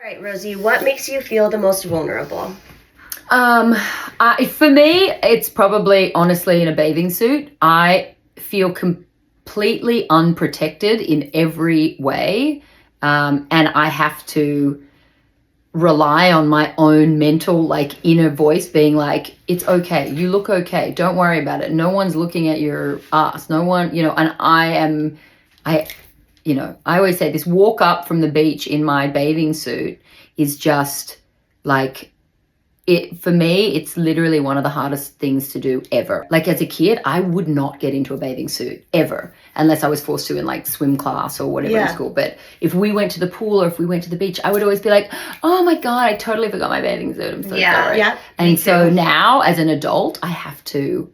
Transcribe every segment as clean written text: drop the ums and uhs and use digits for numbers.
right, Rosie, what makes you feel the most vulnerable? For me, it's probably honestly in a bathing suit. I feel completely unprotected in every way, and I have to rely on my own mental inner voice being like, it's okay, you look okay, don't worry about it, no one's looking at your ass, no one, and I always say this walk up from the beach in my bathing suit is just like, for me, it's literally one of the hardest things to do ever. Like as a kid, I would not get into a bathing suit ever unless I was forced to in swim class or whatever in school. But if we went to the pool or if we went to the beach, I would always be like, oh my God, I totally forgot my bathing suit. I'm so sorry. Yeah. And so now as an adult, I have to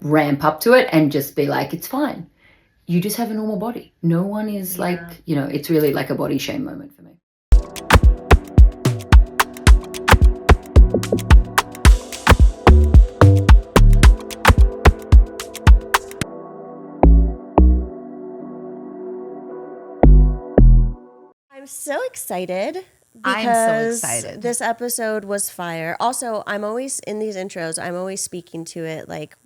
ramp up to it and just be like, it's fine. You just have a normal body. No one is it's really like a body shame moment for me. I'm so excited because I'm so excited. This episode was fire. Also, I'm always in these intros, I'm always speaking to it like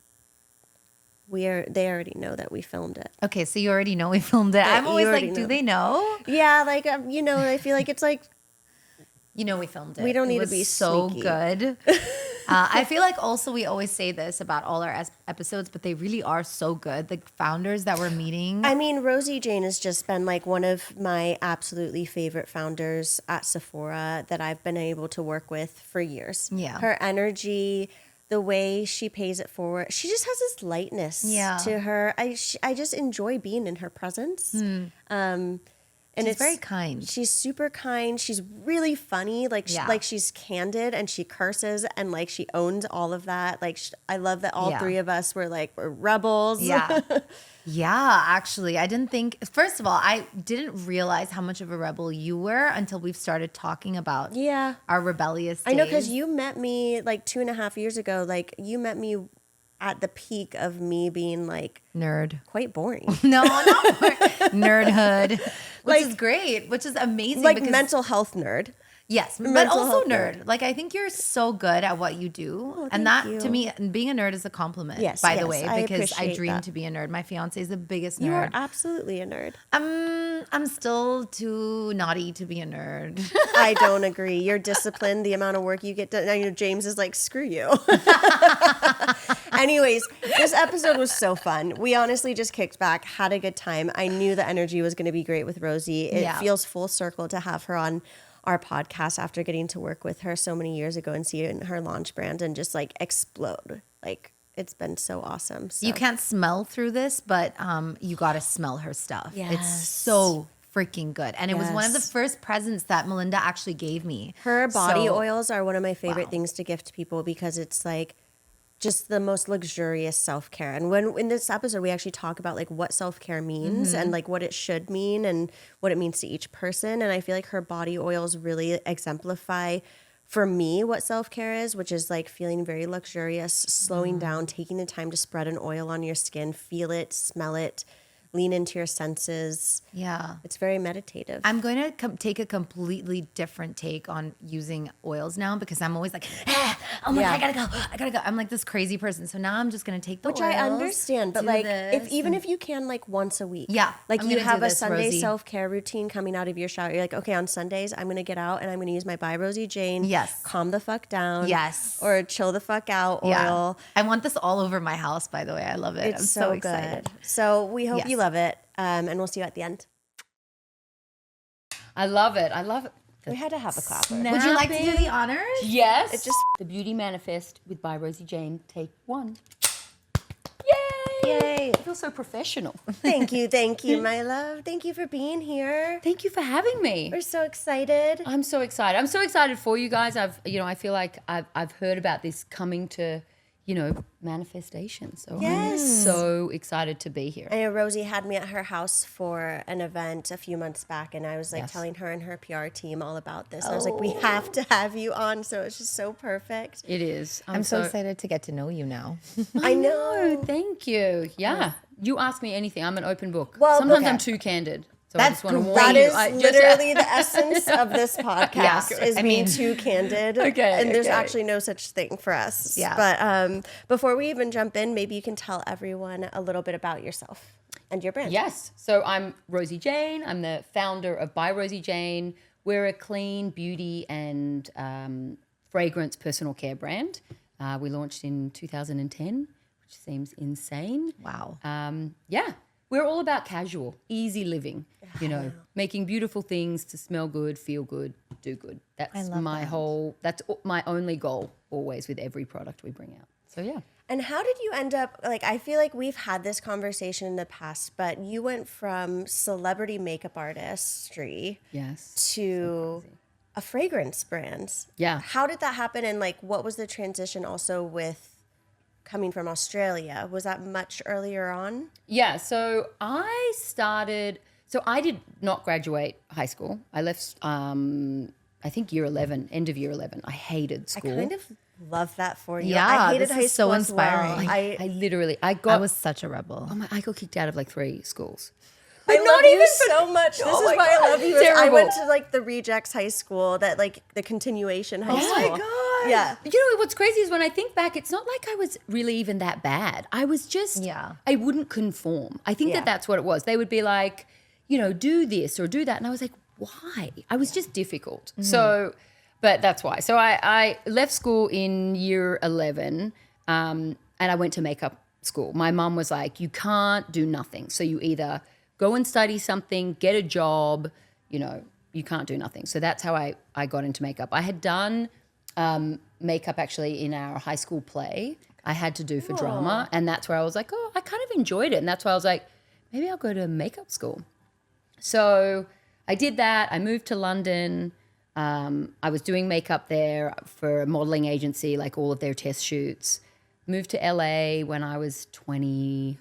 they already know that we filmed it. Okay, so you already know we filmed it. I'm always like, do they know? Yeah, I feel like it's like we filmed it. We don't need to be so sneaky. Good. I feel like also we always say this about all our episodes, but they really are so good. The founders that we're meeting. I mean, Rosie Jane has just been one of my absolutely favorite founders at Sephora that I've been able to work with for years. Yeah. Her energy, the way she pays it forward, she just has this lightness to her. I just enjoy being in her presence. And she's very kind. She's super kind. She's really funny. She's candid and she curses and she owns all of that. I love that all three of us were we're rebels. Yeah. Yeah, actually, I didn't think. First of all, I didn't realize how much of a rebel you were until we've started talking about our rebellious days. I know, because you met me 2.5 years ago. You met me at the peak of me being nerd, quite boring. No, not nerdhood, which is great, which is amazing. Because mental health nerd. Yes, but also nerd. I think you're so good at what you do, and that to me, being a nerd is a compliment. Yes, by the way, because I dream that. to be a nerd. My fiance is the biggest nerd. You are absolutely a nerd. I'm still too naughty to be a nerd. I don't agree. You're disciplined. The amount of work you get done. James is screw you. Anyways, this episode was so fun. We honestly just kicked back, had a good time. I knew the energy was going to be great with Rosie. It feels full circle to have her on our podcast after getting to work with her so many years ago and seeing her launch brand and just explode. It's been so awesome. So. You can't smell through this, but you got to smell her stuff. Yes. It's so freaking good. And it was one of the first presents that Melinda actually gave me. Her body oils are one of my favorite things to gift people because it's just the most luxurious self-care. And when in this episode, we actually talk about what self-care means and what it should mean and what it means to each person. And I feel like her body oils really exemplify for me what self-care is, which is feeling very luxurious, slowing down, taking the time to spread an oil on your skin, feel it, smell it, lean into your senses. Yeah. It's very meditative. I'm going to take a completely different take on using oils now because I'm always oh my God, I gotta go. I'm this crazy person. So now I'm just going to take the oils. Which I understand, but if you can once a week. Yeah. You have a Sunday self-care routine coming out of your shower. You're okay, on Sundays, I'm going to get out and I'm going to use my By Rosie Jane. Yes. Calm the fuck down. Yes. Or chill the fuck out oil. Yeah. I want this all over my house, by the way. I love it. I'm so excited. Good. So we hope you love it. And we'll see you at the end. I love it. We had to have a clapper. Would you like to do the honors? Yes. It just the Beauty Manifest with By Rosie Jane, take 1. Yay! I feel so professional. Thank you, my love. Thank you for being here. Thank you for having me. We're so excited. I'm so excited. I'm so excited for you guys. I feel like I've heard about this coming to, manifestation. So I'm so excited to be here. I know Rosie had me at her house for an event a few months back, and I was telling her and her PR team all about this. I was we have to have you on. So it's just so perfect. It is. I'm so excited to get to know you now. I know. Thank you. Yeah. You ask me anything. I'm an open book. Well, sometimes I'm too candid. So I just want to warn That you. is literally the essence of this podcast is being too candid. And there's actually no such thing for us. Yeah. But before we even jump in, maybe you can tell everyone a little bit about yourself and your brand. Yes. So I'm Rosie Jane. I'm the founder of By Rosie Jane. We're a clean beauty and fragrance personal care brand. We launched in 2010, which seems insane. Wow. We're all about casual, easy living, making beautiful things to smell good, feel good, do good. That's that's my only goal always with every product we bring out. So, yeah. And how did you end up, I feel like we've had this conversation in the past, but you went from celebrity makeup artistry to a fragrance brand. Yeah. How did that happen? And what was the transition also with coming from Australia? Was that much earlier on? Yeah. So I did not graduate high school. I left, I think year 11, end of year 11. I hated school. I kind of love that for you. Yeah, I hated this high is school so as well. inspiring. I was such a rebel. I got kicked out of 3 schools. I love you so much. This is why I love you. I went to the rejects high school, that the continuation high school. Oh my God. Yeah. You know what's crazy is when I think back, it's not like I was really even that bad. I was just, I wouldn't conform. I think that's what it was. They would be like, do this or do that. And I was like, why? I was just difficult. So, but that's why. So I left school in year 11 and I went to makeup school. My mum was like, you can't do nothing. So you either go and study something, get a job, you can't do nothing. So that's how I got into makeup. I had done makeup actually in our high school play. I had to do for drama. And that's where I was like, I kind of enjoyed it. And that's why I was like, maybe I'll go to makeup school. So I did that. I moved to London. I was doing makeup there for a modeling agency, all of their test shoots. Moved to LA when I was 21.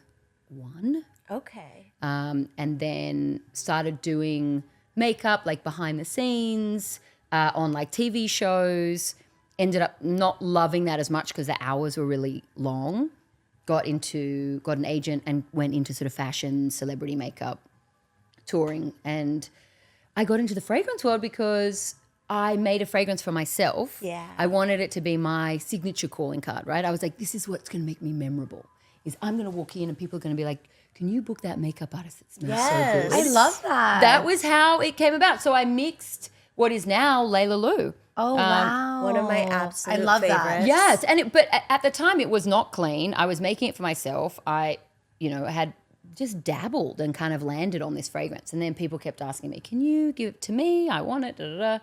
Okay. And then started doing makeup, behind the scenes, on TV shows. Ended up not loving that as much because the hours were really long. Got an agent and went into sort of fashion, celebrity makeup, touring. And I got into the fragrance world because I made a fragrance for myself. Yeah. I wanted it to be my signature calling card, right? I was like, this is what's going to make me memorable. Is I'm going to walk in and people are going to be like, can you book that makeup artist that smells so good? I love that. That was how it came about. So I mixed what is now Layla Lou. Oh, wow. One of my absolute I love favorites. that. Yes, but at the time it was not clean. I was making it for myself. I, had just dabbled and kind of landed on this fragrance. And then people kept asking me, can you give it to me? I want it, da-da-da.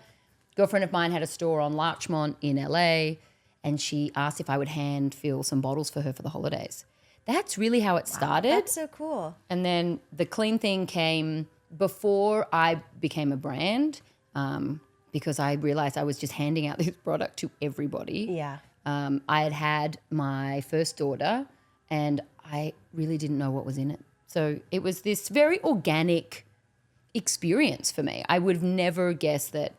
Girlfriend of mine had a store on Larchmont in LA and she asked if I would hand fill some bottles for her for the holidays. That's really how it started. That's so cool. And then the clean thing came before I became a brand, because I realized I was just handing out this product to everybody. Yeah. I had my first daughter and I really didn't know what was in it. So it was this very organic experience for me. I would have never guessed that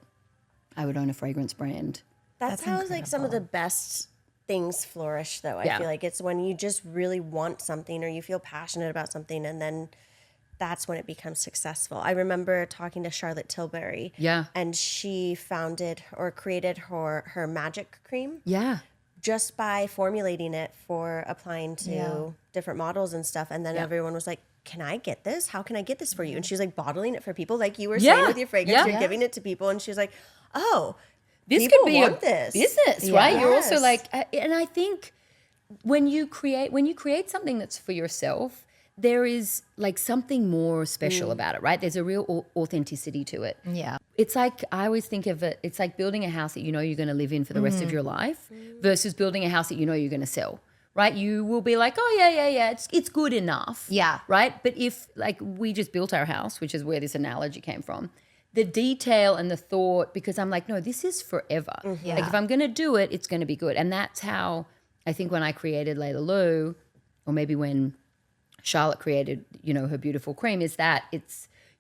I would own a fragrance brand. That's how some of the best things flourish, though. I feel like it's when you just really want something or you feel passionate about something, and then that's when it becomes successful. I remember talking to Charlotte Tilbury. Yeah. And she founded or created her magic cream. Yeah. Just by formulating it for applying to different models and stuff. And then everyone was like, can I get this? How can I get this for you? And she was bottling it for people like you were saying with your fragrance. You're giving it to people. And she was like, oh, this people could be want a this. business, right? You're also and I think when you create something that's for yourself, there is something more special about it, right? There's a real authenticity to it. Yeah. It's I always think of it, it's like building a house that you're going to live in for the rest of your life versus building a house that you're going to sell, right? You will be like, oh, yeah, it's good enough. Yeah. Right? But if we just built our house, which is where this analogy came from, the detail and the thought, because I'm like, no, this is forever. Yeah. If I'm going to do it, it's going to be good. And that's how I think when I created Layla Lou, or maybe when Charlotte created, her beautiful cream, is that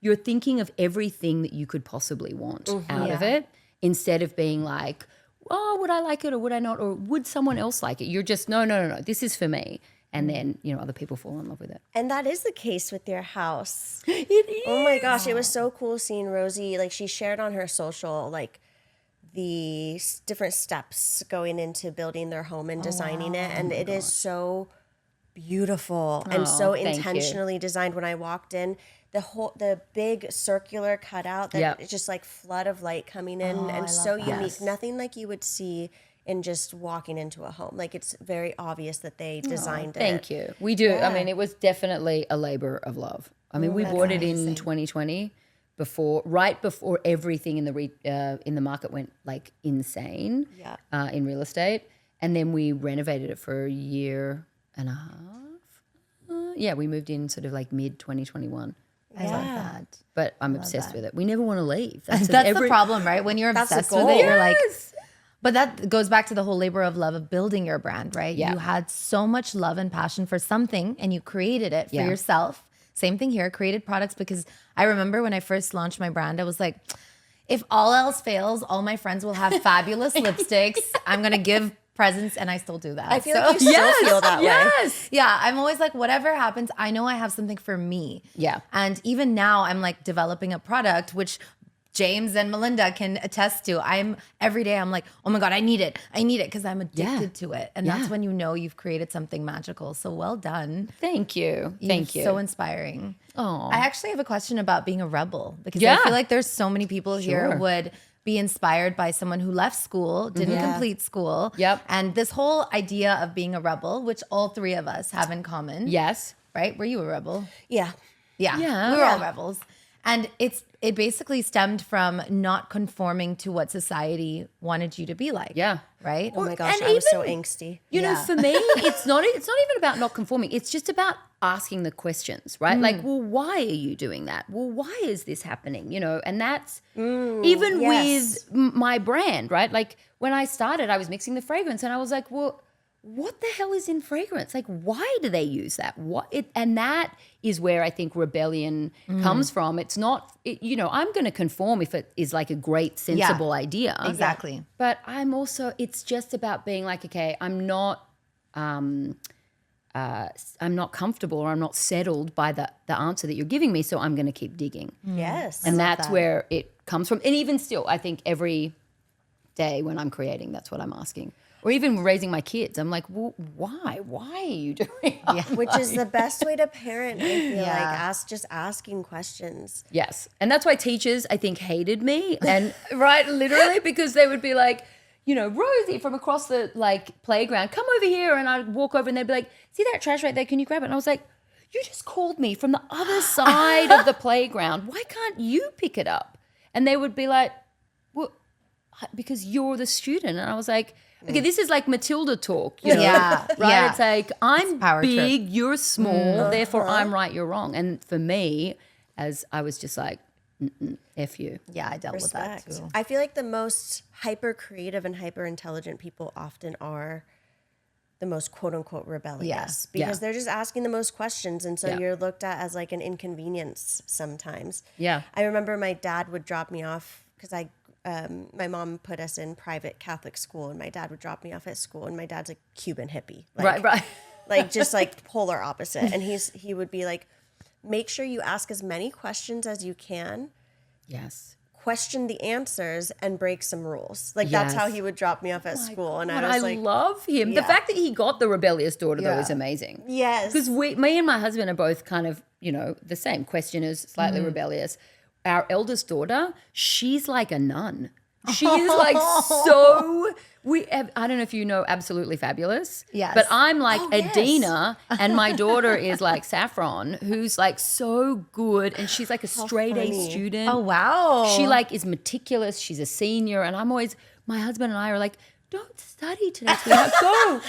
you're thinking of everything that you could possibly want out of it, instead of being like, oh, would I like it or would I not? Or would someone else like it? You're just, no, this is for me. And then, other people fall in love with it. And that is the case with your house. It is. Oh my gosh, it was so cool seeing Rosie. Like, she shared on her social, like, the different steps going into building their home and designing it. And it is so beautiful and so intentionally designed. When I walked in, the big circular cutout that it's just like flood of light coming in and so unique. Yes. Nothing like you would see in just walking into a home. Like, it's very obvious that they designed it. Thank you. We do. Yeah. I mean, it was definitely a labor of love. I mean, we bought it in 2020 right before everything in the market went like insane in real estate. And then we renovated it for a year and a half. We moved in sort of like mid 2021. I love that. But I'm obsessed with it. We never want to leave. That's the problem, right? When you're obsessed with it, you're like... But that goes back to the whole labor of love of building your brand, right? Yeah. You had so much love and passion for something and you created it for yourself. Same thing here, created products, because I remember when I first launched my brand, I was like, if all else fails, all my friends will have fabulous lipsticks. I'm going to give presents, and I still do that. I feel like you still feel that way. Yeah, I'm always like, whatever happens, I know I have something for me. Yeah. And even now I'm like developing a product, which James and Melinda can attest to. Every day I'm like, oh my God, I need it because I'm addicted to it. And that's when you know you've created something magical. So well done. Thank you. Thank you. So inspiring. Oh, I actually have a question about being a rebel, because I feel like there's so many people here would be inspired by someone who left school, didn't complete school. Yep. And this whole idea of being a rebel, which all three of us have in common. Yes. Right? Were you a rebel? Yeah. Yeah. We were all rebels. And it basically stemmed from not conforming to what society wanted you to be like. Yeah. Right? Oh my gosh, I was so angsty. You know, for me, it's not even about not conforming. It's just about asking the questions, right? Like, well, why are you doing that? Well, why is this happening? And that's even with my brand, right? Like, when I started, I was mixing the fragrance and I was like, well, what the hell is in fragrance? Like, why do they use that? And that is where I think rebellion comes from. It's not, I'm going to conform if it is like a great, sensible idea. Exactly. But I'm also, it's just about being like, okay, I'm not comfortable or I'm not settled by the answer that you're giving me, so I'm going to keep digging. Yes. And that's where it comes from. And even still, I think every day when I'm creating, that's what I'm asking. Or even raising my kids. I'm like, well, why? Why are you doing it? Which is the best way to parent, I feel like, just asking questions. Yes. And that's why teachers, I think, hated me. And right, literally, because they would be like, Rosie from across the playground, come over here. And I'd walk over and they'd be like, see that trash right there? Can you grab it? And I was like, you just called me from the other side of the playground. Why can't you pick it up? And they would be like, well, because you're the student. And I was like, okay, this is like Matilda talk, right? Yeah. It's like, I'm big, you're small, therefore I'm right, you're wrong. And for me, as I was just like, F you. Yeah, I dealt with that too. I feel like the most hyper creative and hyper intelligent people often are the most quote unquote rebellious because they're just asking the most questions. And so you're looked at as like an inconvenience sometimes. Yeah. I remember my dad would drop me off because my mom put us in private Catholic school, and my dad would drop me off at school, and my dad's a Cuban hippie. Right. Like, just like polar opposite. And he would be like, make sure you ask as many questions as you can. Yes. Question the answers and break some rules. Like, that's how he would drop me off at school. And I was like, love him. The fact that he got the rebellious daughter, though, is amazing. Yes. Because me and my husband are both kind of, the same. Questioners, slightly rebellious. Our eldest daughter, she's like a nun. She's like so. I don't know if you know Absolutely Fabulous. Yes. But I'm like Adina, and my daughter is like Saffron, who's like so good, and she's like a straight A student. Oh wow. She like is meticulous. She's a senior, and I'm always. My husband and I are like, don't study today. Go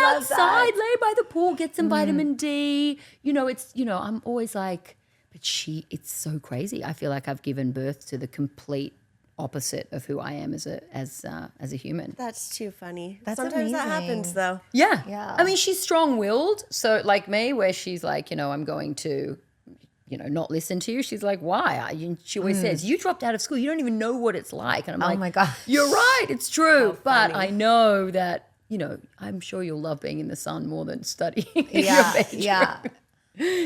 outside, lay by the pool, get some vitamin D. I'm always like. It's so crazy. I feel like I've given birth to the complete opposite of who I am as a human. That's too funny. Sometimes amazing. That happens though. Yeah. I mean, she's strong-willed. So like me, where she's like, I'm going to, not listen to you. She's like, why? She always says, you dropped out of school. You don't even know what it's like. And I'm like, oh my God. You're right. It's true. But I know that I'm sure you'll love being in the sun more than studying in your Yeah, bedroom. yeah.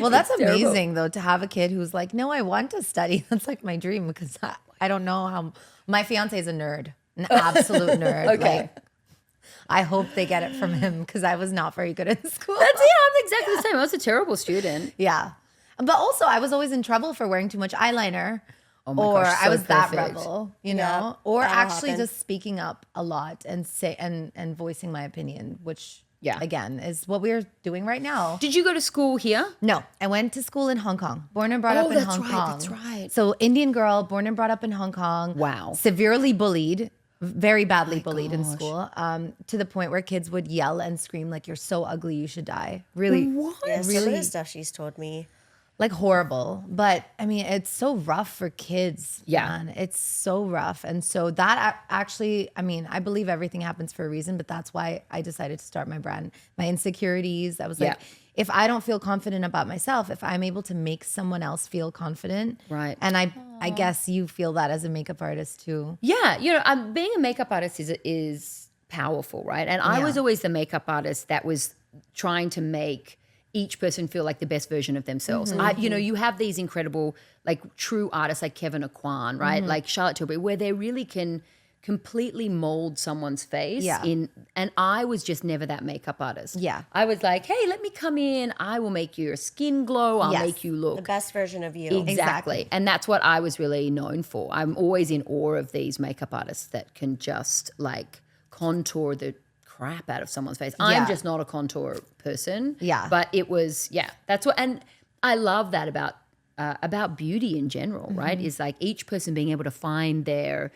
Well, that's terrible. amazing though, to have a kid who's like, no, I want to study. That's like my dream, because I don't know how. My fiance is a nerd, an absolute nerd. Okay. Like, I hope they get it from him, because I was not very good in school. That's it. I'm exactly the same. I was a terrible student. Yeah. But also, I was always in trouble for wearing too much eyeliner. Oh my or gosh, I so was that perfect. rebel, you Yeah, know, or that'll actually happen. just speaking up a lot and voicing my opinion, which Yeah. again is what we're doing right now. Did you go to school here? No, I went to school in Hong Kong, born and brought up in that's Hong right, Kong. that's right. So Indian girl, born and brought up in Hong Kong. Wow. Severely bullied, very badly bullied in school, to the point where kids would yell and scream like, "You're so ugly, you should die." Really, Yeah, some of really the stuff she's told me. like horrible. But I mean, it's so rough for kids. Yeah. Man. It's so rough. And so that actually, I mean, I believe everything happens for a reason, but that's why I decided to start my brand. My insecurities, I was like, Yeah. if I don't feel confident about myself, if I'm able to make someone else feel confident. Right. And I guess you feel that as a makeup artist too. Yeah, being a makeup artist is powerful, right? And I was always the makeup artist that was trying to make each person feel like the best version of themselves. You have these incredible, like true artists like Kevin Aquan, right? Like Charlotte Tilbury, where they really can completely mold someone's face. Yeah. And I was just never that makeup artist. Yeah. I was like, hey, let me come in. I will make your skin glow. I'll Yes. make you look The best version of you. Exactly. And that's what I was really known for. I'm always in awe of these makeup artists that can just like contour the crap out of someone's face. Yeah. I'm just not a contour person. Yeah. But it was, that's what, and I love that about beauty in general, right? Is like each person being able to find their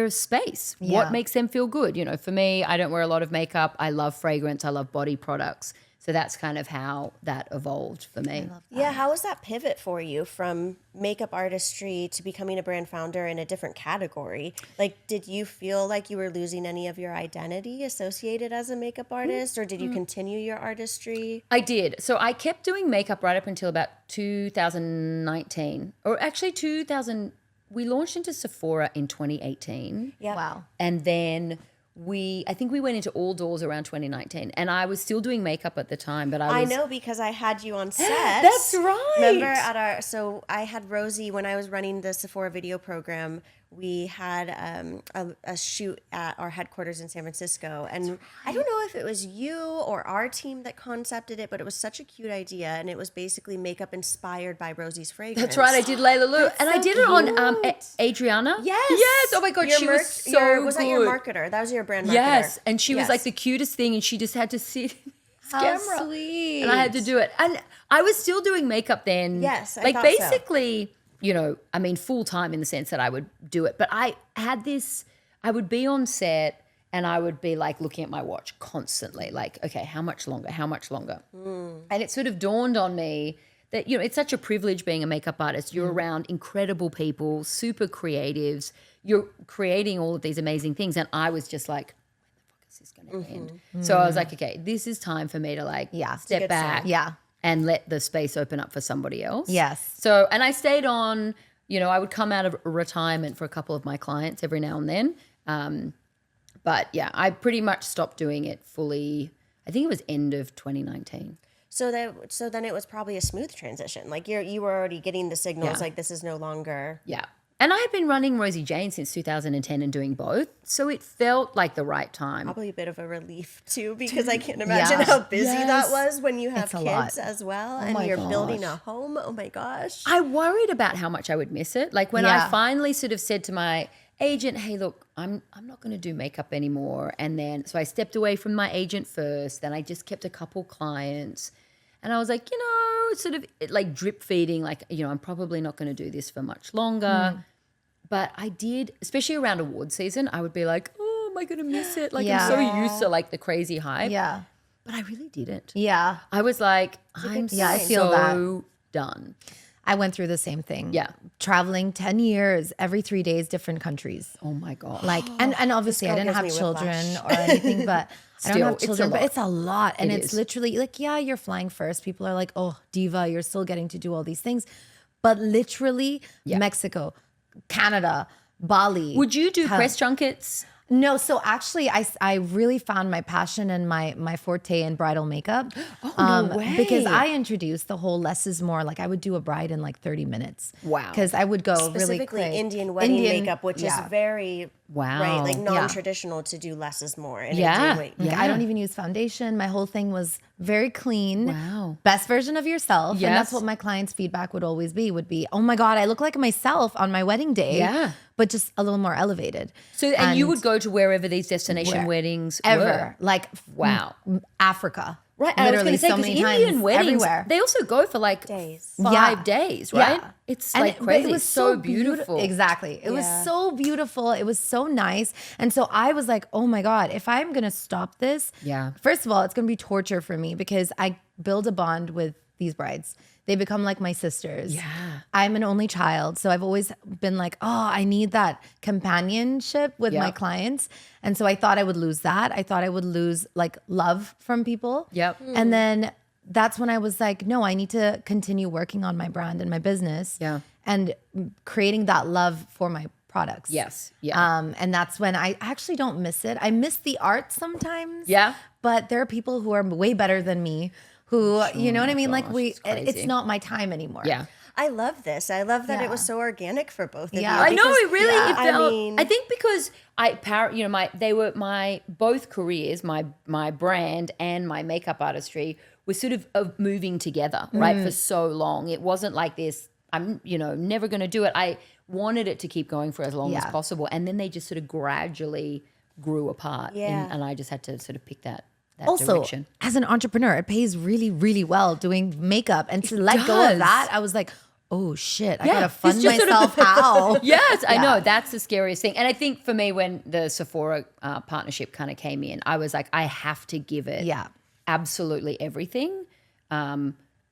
space, what makes them feel good. For me, I don't wear a lot of makeup. I love fragrance. I love body products. So that's kind of how that evolved for me. Yeah, how was that pivot for you from makeup artistry to becoming a brand founder in a different category? Like, did you feel like you were losing any of your identity associated as a makeup artist, or did you continue your artistry? I did. So I kept doing makeup right up until about 2019, or actually 2000. We launched into Sephora in 2018. Yeah. Wow. And then I think we went into all doors around 2019, and I was still doing makeup at the time, but I know because I had you on set. That's right. Remember so I had Rosie when I was running the Sephora video program. We had a shoot at our headquarters in San Francisco, and I don't know if it was you or our team that concepted it, but it was such a cute idea, and it was basically makeup inspired by Rosie's fragrance. That's right. I did Layla Lou, and I did it on Adriana. Yes. Yes. Oh my God, she was so good. Was that your marketer? That was your brand marketer. Yes, and she was Yes. like the cutest thing, and she just had to sit in this How camera, sweet. and I had to do it. And I was still doing makeup then. Yes, I like thought so. basically, full time in the sense that I would do it. But I had this. I would be on set, and I would be like looking at my watch constantly, like, okay, how much longer? How much longer? And it sort of dawned on me that it's such a privilege being a makeup artist. You're around incredible people, super creatives. You're creating all of these amazing things, and I was just like, when the fuck is this going to end? So I was like, okay, this is time for me to step good back, sign. and let the space open up for somebody else. Yes. So, and I stayed on. I would come out of retirement for a couple of my clients every now and then. But yeah, I pretty much stopped doing it fully. I think it was end of 2019. So then it was probably a smooth transition. Like you were already getting the signals like this is no longer. Yeah. And I had been running Rosie Jane since 2010 and doing both. So it felt like the right time. Probably a bit of a relief too, because I can't imagine how busy that was when you have It's a kids lot. as well, and my you're gosh. building a home. Oh my gosh. I worried about how much I would miss it. Like when I finally sort of said to my agent, hey, look, I'm not going to do makeup anymore. And then, so I stepped away from my agent first. Then I just kept a couple clients. And I was like, sort of like drip feeding, like, I'm probably not going to do this for much longer. But I did, especially around award season, I would be like, oh, am I going to miss it? Like I'm so used to like the crazy hype. Yeah. But I really didn't. Yeah. I was like, I'm I feel so done. I went through the same thing. Yeah. Traveling 10 years, every 3 days, different countries. Oh my God. Like, and obviously I girl didn't have gives me children whiplash. or anything, but I don't Still, have it's a children, but lot. it's a lot. And It it's is. literally like, yeah, you're flying first. People are like, oh, diva, you're still getting to do all these things. But literally Mexico, Canada, Bali. Would you do press junkets? No, so actually, I really found my passion and my forte in bridal makeup. Oh, no way. Because I introduced the whole less is more. Like I would do a bride in like 30 minutes. Wow. Because I would go Specifically really quick. Indian wedding makeup, which is very right, like Yeah. non-traditional to do less is more. In Yeah. Indian weight. Like, I don't even use foundation. My whole thing was very clean. Wow. Best version of yourself. Yes. And that's what my clients' feedback would always be, oh my God, I look like myself on my wedding day. Yeah. But just a little more elevated. So, and you would go to wherever these destination weddings Ever. were. Like, Wow. Africa. Right, and Literally I was so going to say, many because Indian times, weddings, everywhere. they also go for like Days. 5 days, right? Yeah. It's And like but crazy. It was It's so beautiful. Exactly. It was Yeah. so beautiful. It was so nice. And so I was like, oh my God, if I'm going to stop this, Yeah. first of all, it's going to be torture for me because I build a bond with these brides. They become like my sisters. Yeah. I'm an only child. So I've always been like, oh, I need that companionship with my Yep. clients. And so I thought I would lose that. I thought I would lose like love from people. Yep. And then that's when I was like, no, I need to continue working on my brand and my business. Yeah. And creating that love for my products. Yes. Yeah. And that's when I actually don't miss it. I miss the art sometimes. Yeah. But there are people who are way better than me who, you know what I mean? Like gosh, it's it's crazy. not my time anymore. Yeah. I love this. I love that Yeah. it was so organic for both of Yeah. you. I know because- it really. yeah, It I felt. mean- I think because they were my both careers, my brand and my makeup artistry were sort of moving together, right, for so long. It wasn't like this. I'm never going to do it. I wanted it to keep going for as long as Yeah. possible, and then they just sort of gradually grew apart. Yeah. And I just had to sort of pick that Also, direction. as an entrepreneur, it pays really, really well doing makeup. And to let go does. of that, I was like, oh shit, I Yeah, gotta it's fund just sort of- myself how? Yes, I Yeah. know. That's the scariest thing. And I think for me, when the Sephora partnership kind of came in, I was like, I have to give it Yeah. absolutely everything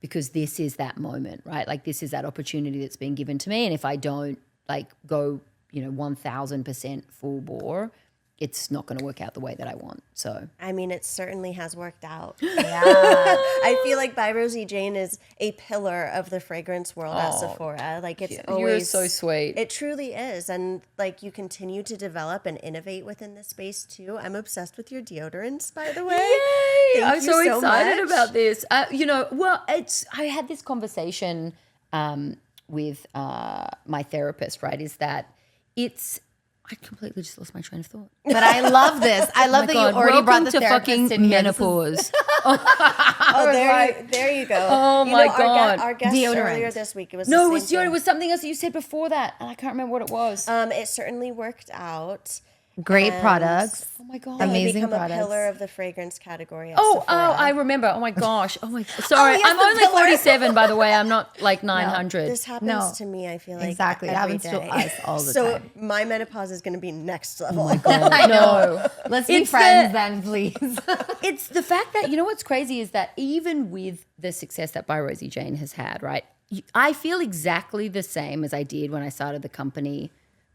because this is that moment, right? Like this is that opportunity that's been given to me. And if I don't like go, 1000% full bore, it's not going to work out the way that I want. So I mean, it certainly has worked out. Yeah. I feel like by Rosie Jane is a pillar of the fragrance world at Sephora. Like it's you're always so sweet. It truly is, and like you continue to develop and innovate within this space too. I'm obsessed with your deodorants, by the way. Yay! Thank I'm you so excited much. about this. I had this conversation with my therapist, right? Is that I completely just lost my train of thought. But I love this. I love that you already brought the to therapist fucking in here. This is- menopause. Oh, there you go. Oh You my know, God. Our guest Deodorant. earlier this week, it was No, the it was same it thing. was something else that you said before that, and I can't remember what it was. It certainly worked out. Great And products. Oh my God. You Amazing become products. a pillar of the fragrance category at Oh, Sephora. I remember. Oh my gosh. Oh my. Sorry, yes, I'm the only pillar. 47, by the way. I'm not like 900. This happens No. to me, I feel like. Exactly. It every happens to day. us all the so time. my menopause is going to be next level. I know. Let's be It's friends the- then, please. It's the fact that, what's crazy is that even with the success that By Rosie Jane has had, right? I feel exactly the same as I did when I started the company,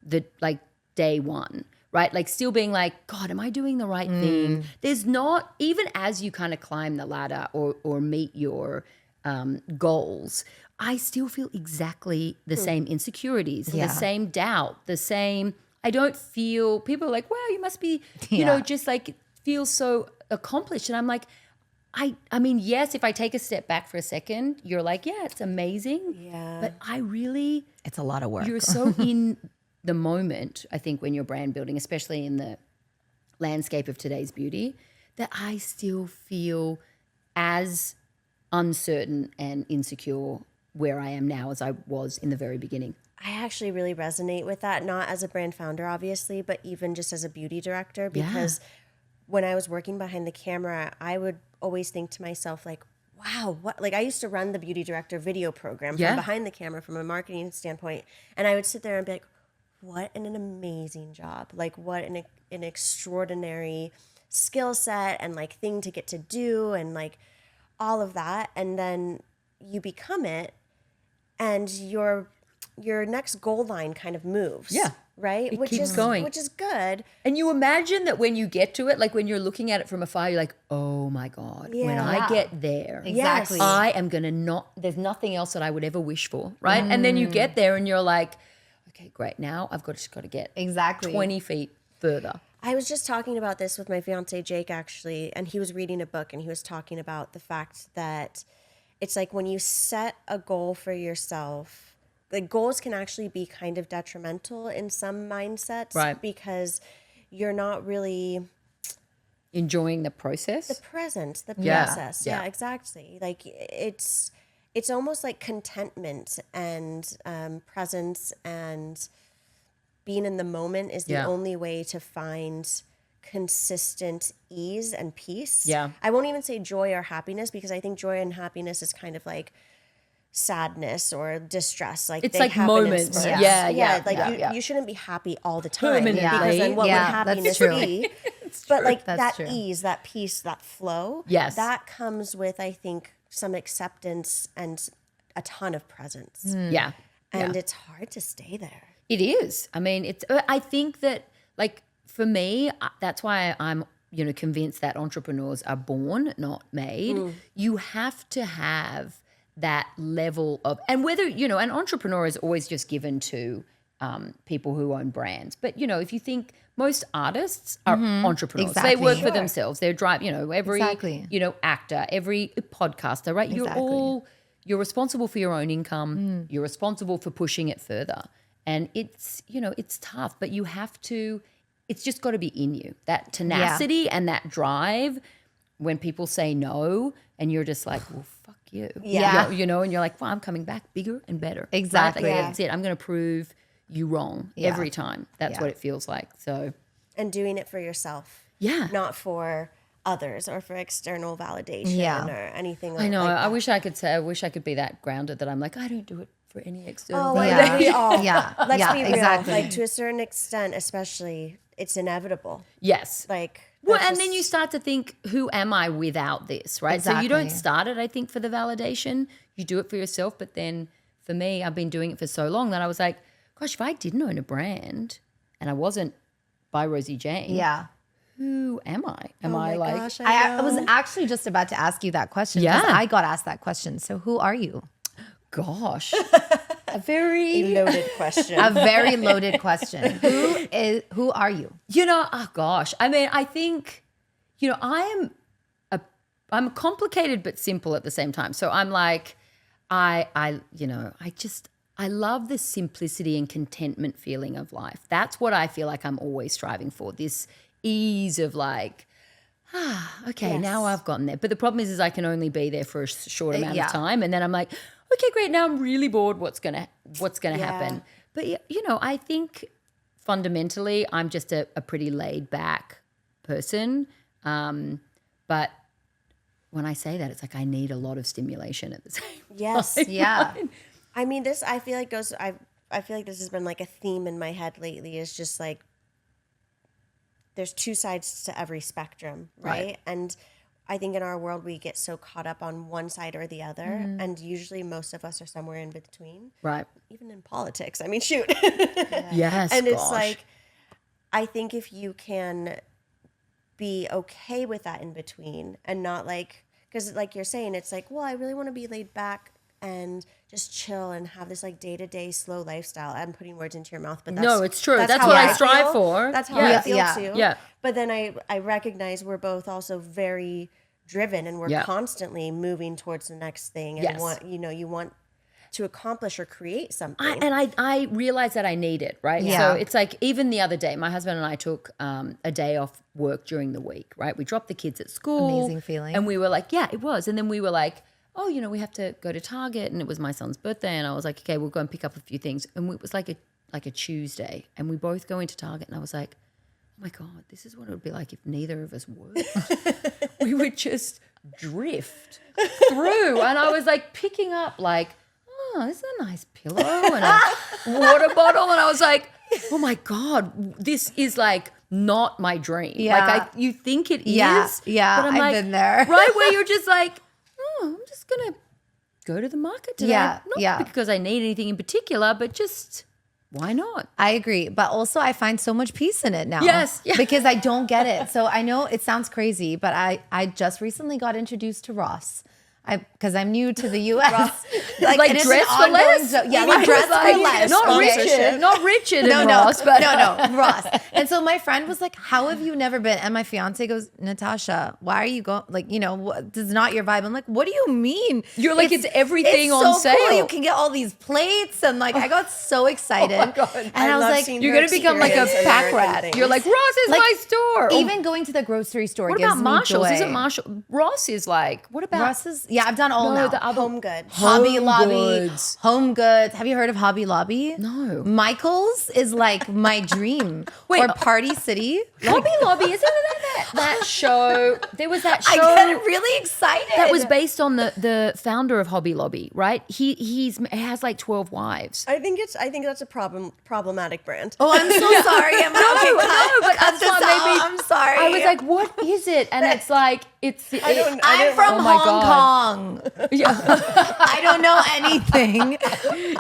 day one, right? Like still being like, God, am I doing the right thing? There's not, even as you kind of climb the ladder or meet your goals, I still feel exactly the same insecurities, Yeah. the same doubt, the same, I don't feel, people are like, wow, you must be, Yeah. just like feel so accomplished. And I'm like, I mean, yes, if I take a step back for a second, you're like, yeah, it's amazing. Yeah. But I really, It's a lot of work. you're so in the moment, I think, when you're brand building, especially in the landscape of today's beauty, that I still feel as uncertain and insecure where I am now as I was in the very beginning. I actually really resonate with that, not as a brand founder, obviously, but even just as a beauty director, because when I was working behind the camera, I would always think to myself, like, wow, what? Like, I used to run the beauty director video program Yeah. from behind the camera from a marketing standpoint. And I would sit there and be like, what an amazing job. Like, what an extraordinary skill set and like thing to get to do and like all of that. And then you become it and your next goal line kind of moves. Yeah. Right? It keeps going. Which is good. And you imagine that when you get to it, like when you're looking at it from afar, you're like, oh my God, when Yeah. I get there, Exactly. I am going to there's nothing else that I would ever wish for, right? And then you get there and you're like, okay, great. Now I've just got to get Exactly. 20 feet further. I was just talking about this with my fiance Jake, actually, and he was reading a book and he was talking about the fact that it's like when you set a goal for yourself, the goals can actually be kind of detrimental in some mindsets, Right. because you're not really enjoying the process. the present, the Yeah. process. Yeah. Yeah, exactly. Like it's almost like contentment and presence and being in the moment is the Yeah. only way to find consistent ease and peace. Yeah. I won't even say joy or happiness, because I think joy and happiness is kind of like sadness or distress. Like It's they like happen in moments. spurts. Yeah. Like you shouldn't be happy all the time, Permanently. because then what Yeah, would happiness that's true. be? But like That's that true. ease, that peace, that flow, Yes. that comes with, I think, some acceptance and a ton of presence. Yeah. And it's hard to stay there. It is. I mean, it's. I think that, like, for me, that's why I'm, convinced that entrepreneurs are born, not made. You have to have that level of, and whether an entrepreneur is always just given to people who own brands. But if you think most artists are entrepreneurs, Exactly. they work for Sure. themselves. They're every Exactly. actor, every podcaster, right? Exactly. You're responsible for your own income. You're responsible for pushing it further. And it's, it's tough, but you have to, it's just got to be in you. That tenacity and that drive when people say no and you're just like, well, fuck you. Yeah. And you're like, well, I'm coming back bigger and better. Exactly. Like, that's it. I'm going to prove you wrong every time. That's what it feels like. So, And doing it for yourself. yeah. Not for others or for external validation Yeah. or anything like I know. that. I wish I could be that grounded that I'm like, I don't do it for any external Oh, validation. yeah. We all. Yeah. Let's Yeah, be real. exactly. Like to a certain extent, especially, it's inevitable. Yes. Like Well, that's and then just- you start to think, who am I without this, right? So you don't Exactly. start it, I think, for the validation. You do it for yourself. But then for me, I've been doing it for so long that I was like, gosh, if I didn't own a brand and I wasn't by Rosie Jane, Yeah. who am I? Am Oh I my like, gosh, I know. was actually just about to ask you that question. 'Cause Yeah. I got asked that question. So who are you? gosh, a very, loaded question. A very loaded question. Who are you? oh gosh. I mean, I think, I'm complicated but simple at the same time. So I'm like, I love the simplicity and contentment feeling of life. That's what I feel like I'm always striving for. This ease of like, okay, now I've gotten there. But the problem is I can only be there for a short amount of time, and then I'm like, okay, great. Now I'm really bored. What's gonna happen? But I think fundamentally I'm just a pretty laid back person. But when I say that, it's like I need a lot of stimulation at the same Yes. time. Yeah. I mean, this, I feel like I feel like this has been like a theme in my head lately, is just like, there's two sides to every spectrum, right? And I think in our world, we get so caught up on one side or the other. And usually most of us are somewhere in between, Right. even in politics. I mean, shoot. Yes. And it's gosh. like, I think if you can be okay with that in between and not like, because like you're saying, it's like, well, I really want to be laid back and just chill and have this like day-to-day slow lifestyle. I'm putting words into your mouth, but that's, No, it's true. That's how what I strive feel. for. That's how Yeah. I feel Yeah. too. Yeah. But then I recognize we're both also very driven and we're Yeah. constantly moving towards the next thing and Yes. you want to accomplish or create something. I realized that I need it, right? Yeah. So it's like even the other day, my husband and I took a day off work during the week, right? We dropped the kids at school. Amazing feeling. And we were like, yeah, it was. And then we were like, oh, we have to go to Target, and it was my son's birthday, and I was like, okay, we'll go and pick up a few things. And it was like a Tuesday, and we both go into Target, and I was like, oh my God, this is what it would be like if neither of us worked. We would just drift through. And I was like picking up like, oh, this is a nice pillow and a water bottle. And I was like, oh my God, this is like not my dream. Yeah. Like you think it is. Yeah. Yeah. But I'm I've like, been there. Right, where you're just like, oh, I'm just going to go to the market today. Yeah, Not yeah. because I need anything in particular, but just why not? I agree. But also I find so much peace in it now. Yes, yeah. Because I don't get it. So I know it sounds crazy, but I just recently got introduced to Ross. because I'm new to the U.S. Like and it's dress an for ongoing less? joke. Yeah, You like mean dress like, for less. Not Richard and Ross, but no, Ross. And so my friend was like, "How have you never been?" And my fiance goes, "Natasha, why are you going? Like, this is not your vibe." I'm like, "What do you mean? You're like, it's everything it's on so sale. Cool. You can get all these plates." And like, I got so excited. Oh my God. And I was like, you're going to become like a pack rat. You're like, Ross is Like, my store. even going to the grocery store What gives about me Marshalls? joy. Isn't Marshall? Ross is like, what about? Ross is, yeah, I've done all No, now. the other Home Goods. Hobby Home Lobby, Goods. Home Goods. Have you heard of Hobby Lobby? No. Michael's is like my dream. Wait, or Party City. Hobby Lobby, isn't that show? There was that show. I get really excited. That was based on the founder of Hobby Lobby, right? He has like 12 wives. I think that's a problematic brand. Oh, I'm so sorry. I'm but cut that's this what made me. out. I'm sorry. I was like, what is it? And it's like I'm from oh my Hong God. Kong. I don't know anything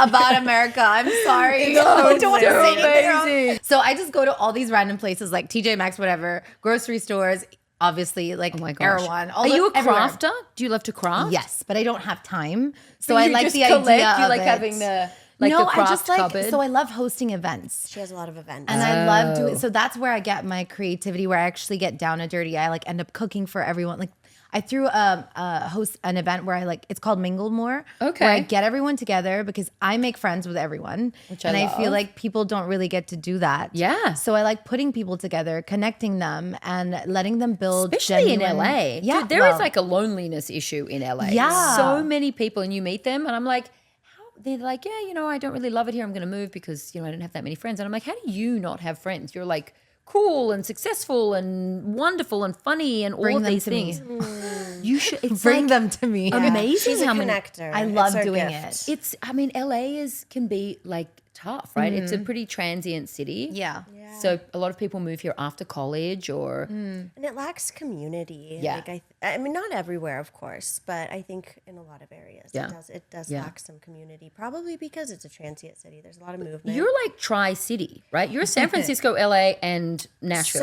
about America. I'm sorry. No, I don't want to so say anything wrong. amazing. So I just go to all these random places like TJ Maxx, whatever, grocery stores, obviously like Erewhon. Are you a everywhere. crafter? Do you love to craft? Yes, but I don't have time. So You I like just the collect, idea You of like it. having the like no, the craft I just like cupboard. so I love hosting events. She has a lot of events. And I love doing so that's where I get my creativity, where I actually get down and dirty. I like end up cooking for everyone. Like I threw host an event where I like it's called Mingle More. Okay. Where I get everyone together because I make friends with everyone. Which and I I feel love. like people don't really get to do that. Yeah. So I like putting people together, connecting them and letting them build Especially genuine, in LA. Yeah. Dude, there is like a loneliness issue in LA. Yeah. So many people and you meet them and I'm like, they're like, yeah, I don't really love it here. I'm going to move because, I don't have that many friends. And I'm like, how do you not have friends? You're like cool and successful and wonderful and funny and all Bring of them these to things. me. You should Bring like them to me. amazing She's a how many. connector. I It's love her doing gift. it. LA can be like tough, right? It's a pretty transient city. Yeah. So a lot of people move here after college or And it lacks community. Yeah. Like I mean, not everywhere, of course, but I think in a lot of areas Yeah. it does Yeah. lack some community. Probably because it's a transient city. There's a lot of movement. you're like tri-city, right? You're San Francisco, LA, and Nashville.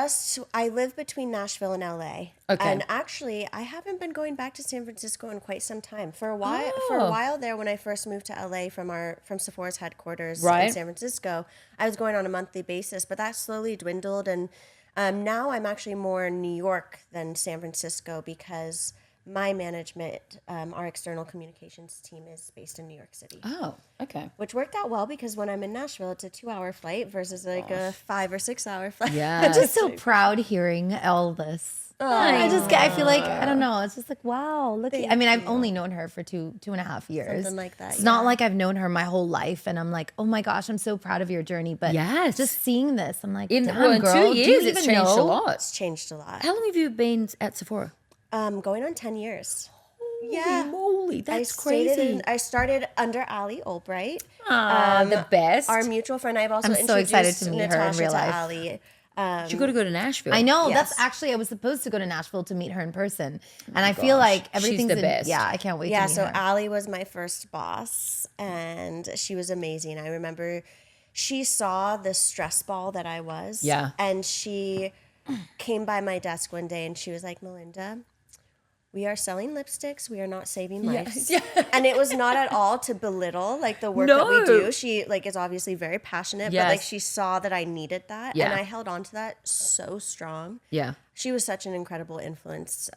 So I live between Nashville and LA. Okay. And actually, I haven't been going back to San Francisco in quite some time. For a while there, when I first moved to LA from Sephora's headquarters Right. in San Francisco, I was going on a monthly basis, but that slowly dwindled. And now I'm actually more in New York than San Francisco because my management, our external communications team, is based in New York City. Oh, okay. Which worked out well because when I'm in Nashville, it's a 2-hour flight versus like a 5 or 6 hour flight. Yeah. I'm just so proud hearing all this. I feel like, I don't know. It's just like, wow, look. I mean, I've only known her for two and a half years. Something like that, It's not like I've known her my whole life. And I'm like, oh my gosh, I'm so proud of your journey. But Yes. just seeing this, I'm like, In damn, girl, 2 do you years, it's even changed a know? lot. It's changed a lot. How long have you been at Sephora? Going on 10 years. Holy moly, that's I crazy. I started under Ali Albright. The best. Our mutual friend. I've also I'm so introduced excited to meet her in Natasha real to life. Ali. you got to go to Nashville. I know. Yes. That's actually, I was supposed to go to Nashville to meet her in person. And I feel like everything's the best. Yeah, I can't wait Yeah, to meet so her. Ali was my first boss, and she was amazing. I remember she saw the stress ball that I was. Yeah. And she came by my desk one day, and she was like, Melinda, we are selling lipsticks. We are not saving lives. Yeah. And it was not at all to belittle like the work that we No. do. She like is obviously very passionate, but like Yes. she saw that I needed that, Yeah. and I held on to that so strong. Yeah. She was such an incredible influence.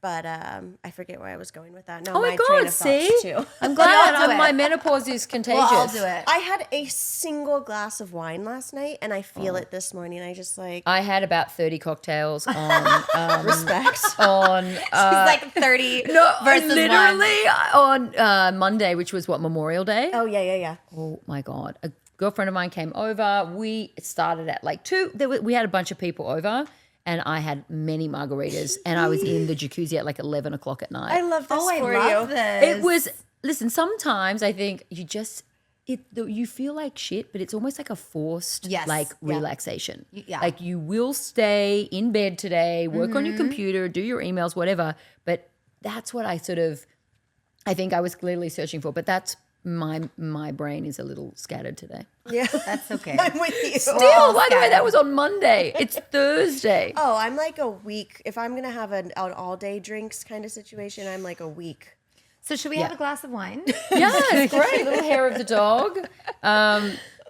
But I forget where I was going with that. No, Oh my my train God, of see? thoughts too. I'm glad I'll do it. my menopause is contagious. Well, I'll do it. I had a single glass of wine last night, and I feel it this morning. I just like I had about 30 cocktails on respect. on She's like 30 versus literally one. on Monday, which was Memorial Day. Oh yeah. Oh my God. A girlfriend of mine came over. We started at like 2. We had a bunch of people over and I had many margaritas and I was in the jacuzzi at like 11 o'clock at night. I love this Oh, I for love you. this. It was, listen, sometimes I think you feel like shit, but it's almost like a forced Yes. like Yeah. relaxation. Yeah. Like you will stay in bed today, work on your computer, do your emails, whatever. But that's what I think I was clearly searching for. But that's my brain is a little scattered today. Yeah. That's okay. I'm with you. Still, by the way, that was on Monday. It's Thursday. Oh, I'm like a week. If I'm going to have an all-day drinks kind of situation, I'm like a week. So should we have a glass of wine? Yeah, great. Little hair of the dog.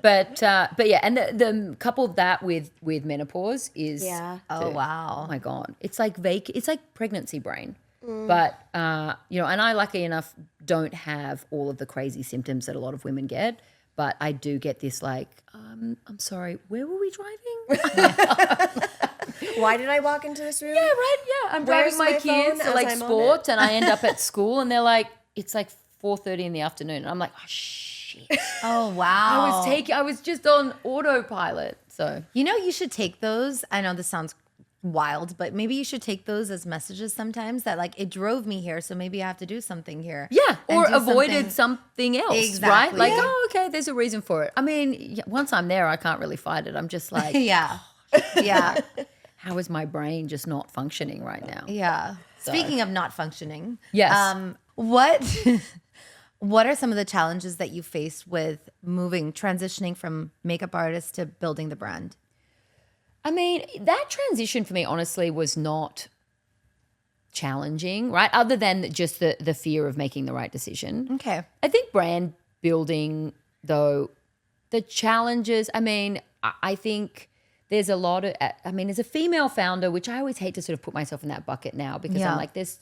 But yeah, and the couple of that with menopause is Oh wow. oh my God, it's like it's like pregnancy brain. But and I lucky enough don't have all of the crazy symptoms that a lot of women get, but I do get this like I'm sorry, where were we driving? Why did I walk into this room? Yeah, right. Yeah, I'm Where's driving my my phone kids to as like I'm on sport, and I end up at school, and they're like, it's like 4:30 in the afternoon, and I'm like, oh shit. Oh wow. I was just on autopilot. So You know, you should take those. I know this sounds wild, but maybe you should take those as messages sometimes that like it drove me here, so maybe I have to do something here. yeah, And or do avoided something else, right? Exactly. Like, Yeah. oh, okay, there's a reason for it. I mean, once I'm there, I can't really fight it. I'm just like, Yeah. Yeah. how is my brain just not functioning right now? Yeah. Speaking of not functioning, Yes. What are some of the challenges that you faced with transitioning from makeup artist to building the brand? I mean, that transition for me, honestly, was not challenging, right? Other than just the fear of making the right decision. Okay. I think brand building, though, the challenges, I mean, I think there's a lot of, as a female founder, which I always hate to sort of put myself in that bucket now because Yeah. I'm like, there's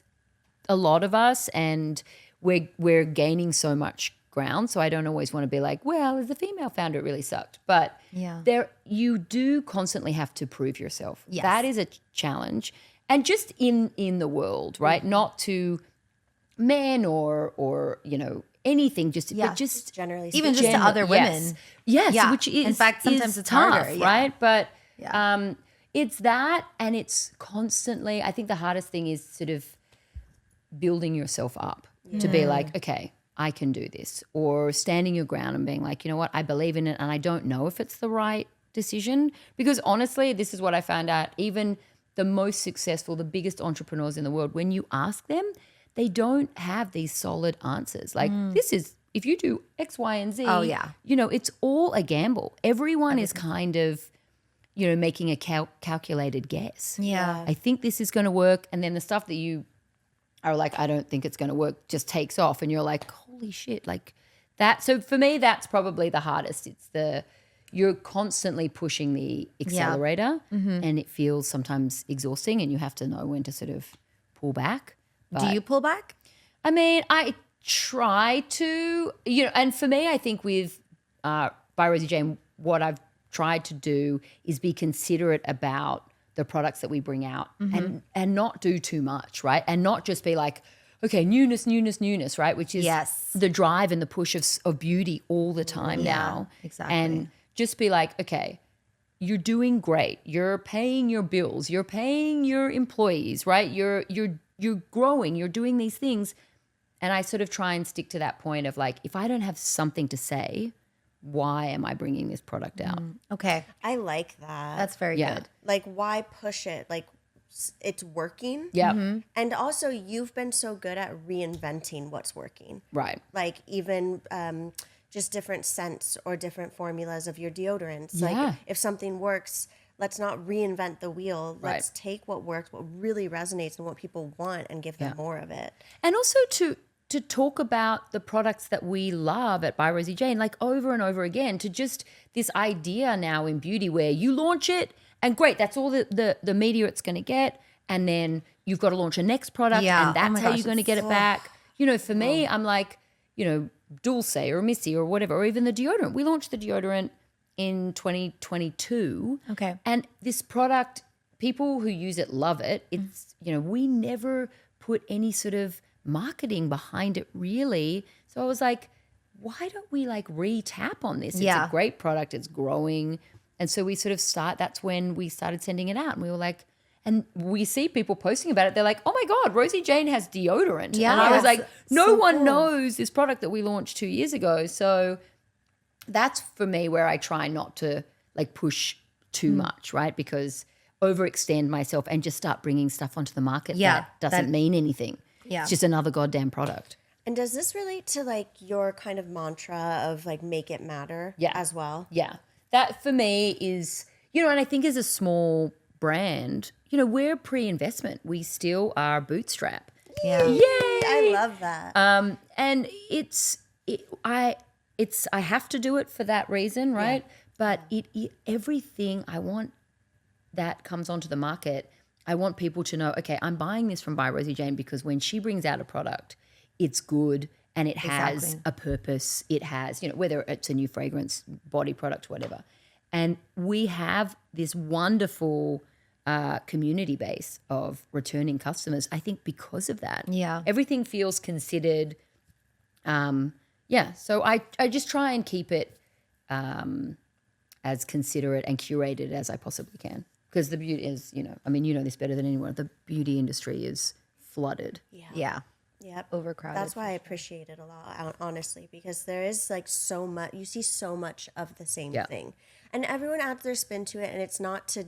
a lot of us and we're gaining so much ground. So I don't always want to be like, well, as a female founder, it really sucked. But you do constantly have to prove yourself. Yes. That is a challenge. And just in the world, right? Not to men or anything, but just Generally Even speaking. just to other women. Yes, Yeah. which is In fact, sometimes is it's tough, harder, yeah. right? But Yeah. it's that, and it's constantly. I think the hardest thing is sort of building yourself up to be like, okay, I can do this, or standing your ground and being like, you know what, I believe in it, and I don't know if it's the right decision, because honestly, this is what I found out. Even the most successful, the biggest entrepreneurs in the world, when you ask them, they don't have these solid answers. Like this is, if you do X, Y, and Z, Oh, yeah. it's all a gamble. Everyone is kind of, making a calculated guess. Yeah. I think this is going to work. And then the stuff that you are like, I don't think it's going to work, just takes off. And you're like, holy shit, like that. So for me, that's probably the hardest. It's you're constantly pushing the accelerator and it feels sometimes exhausting and you have to know when to sort of pull back. Do you pull back? I mean, I try to, and for me, I think with by Rosie Jane, what I've tried to do is be considerate about the products that we bring out and not do too much, right? And not just be like, okay, newness, right? Which is the drive and the push of beauty all the time now. Exactly. And just be like, okay, you're doing great. You're paying your bills. You're paying your employees, right? You're growing. You're doing these things. And I sort of try and stick to that point of like, if I don't have something to say, why am I bringing this product out? Okay. I like that. That's very good. Like, why push it? Like, it's working. Yeah. And also, you've been so good at reinventing what's working. Right. Like, even just different scents or different formulas of your deodorants. Yeah. Like, if something works, let's not reinvent the wheel. Let's take what works, what really resonates and what people want, and give them more of it. And also to talk about the products that we love at By Rosie Jane, like over and over again, to just this idea now in beauty where you launch it and great, that's all the media it's going to get. And then you've got to launch a next product and that's how you're going to get it back. For me, I'm like, Dulce or Missy or whatever, or even the deodorant. We launched the deodorant in 2022. Okay. And this product, people who use it love it. It's, we never put any sort of marketing behind it really. So I was like, why don't we like re-tap on this? It's a great product. It's growing. And so we sort of that's when we started sending it out. And we were like, and we see people posting about it. They're like, oh my God, Rosie Jane has deodorant. Yeah. And I was like, no so one cool. knows this product that we launched 2 years ago. So that's for me where I try not to like push too much, right? Because overextend myself and just start bringing stuff onto the market that doesn't mean anything. Yeah. It's just another goddamn product. And does this relate to like your kind of mantra of like make it matter as well? Yeah. That for me is, and I think as a small brand, we're pre-investment. We still are bootstrap. Yeah. Yay! I love that. And I have to do it for that reason, right? Yeah. But everything I want that comes onto the market, I want people to know, okay, I'm buying this from By Rosie Jane because when she brings out a product, it's good and it has a purpose. It has, whether it's a new fragrance, body product, whatever. And we have this wonderful community base of returning customers, I think because of that. Yeah. Everything feels considered. So I just try and keep it as considerate and curated as I possibly can. Because the beauty is, this better than anyone. The beauty industry is flooded. Yeah. Yep. Overcrowded. That's why I appreciate it a lot, honestly, because there is like so much, you see so much of the same thing. And everyone adds their spin to it, and it's not to,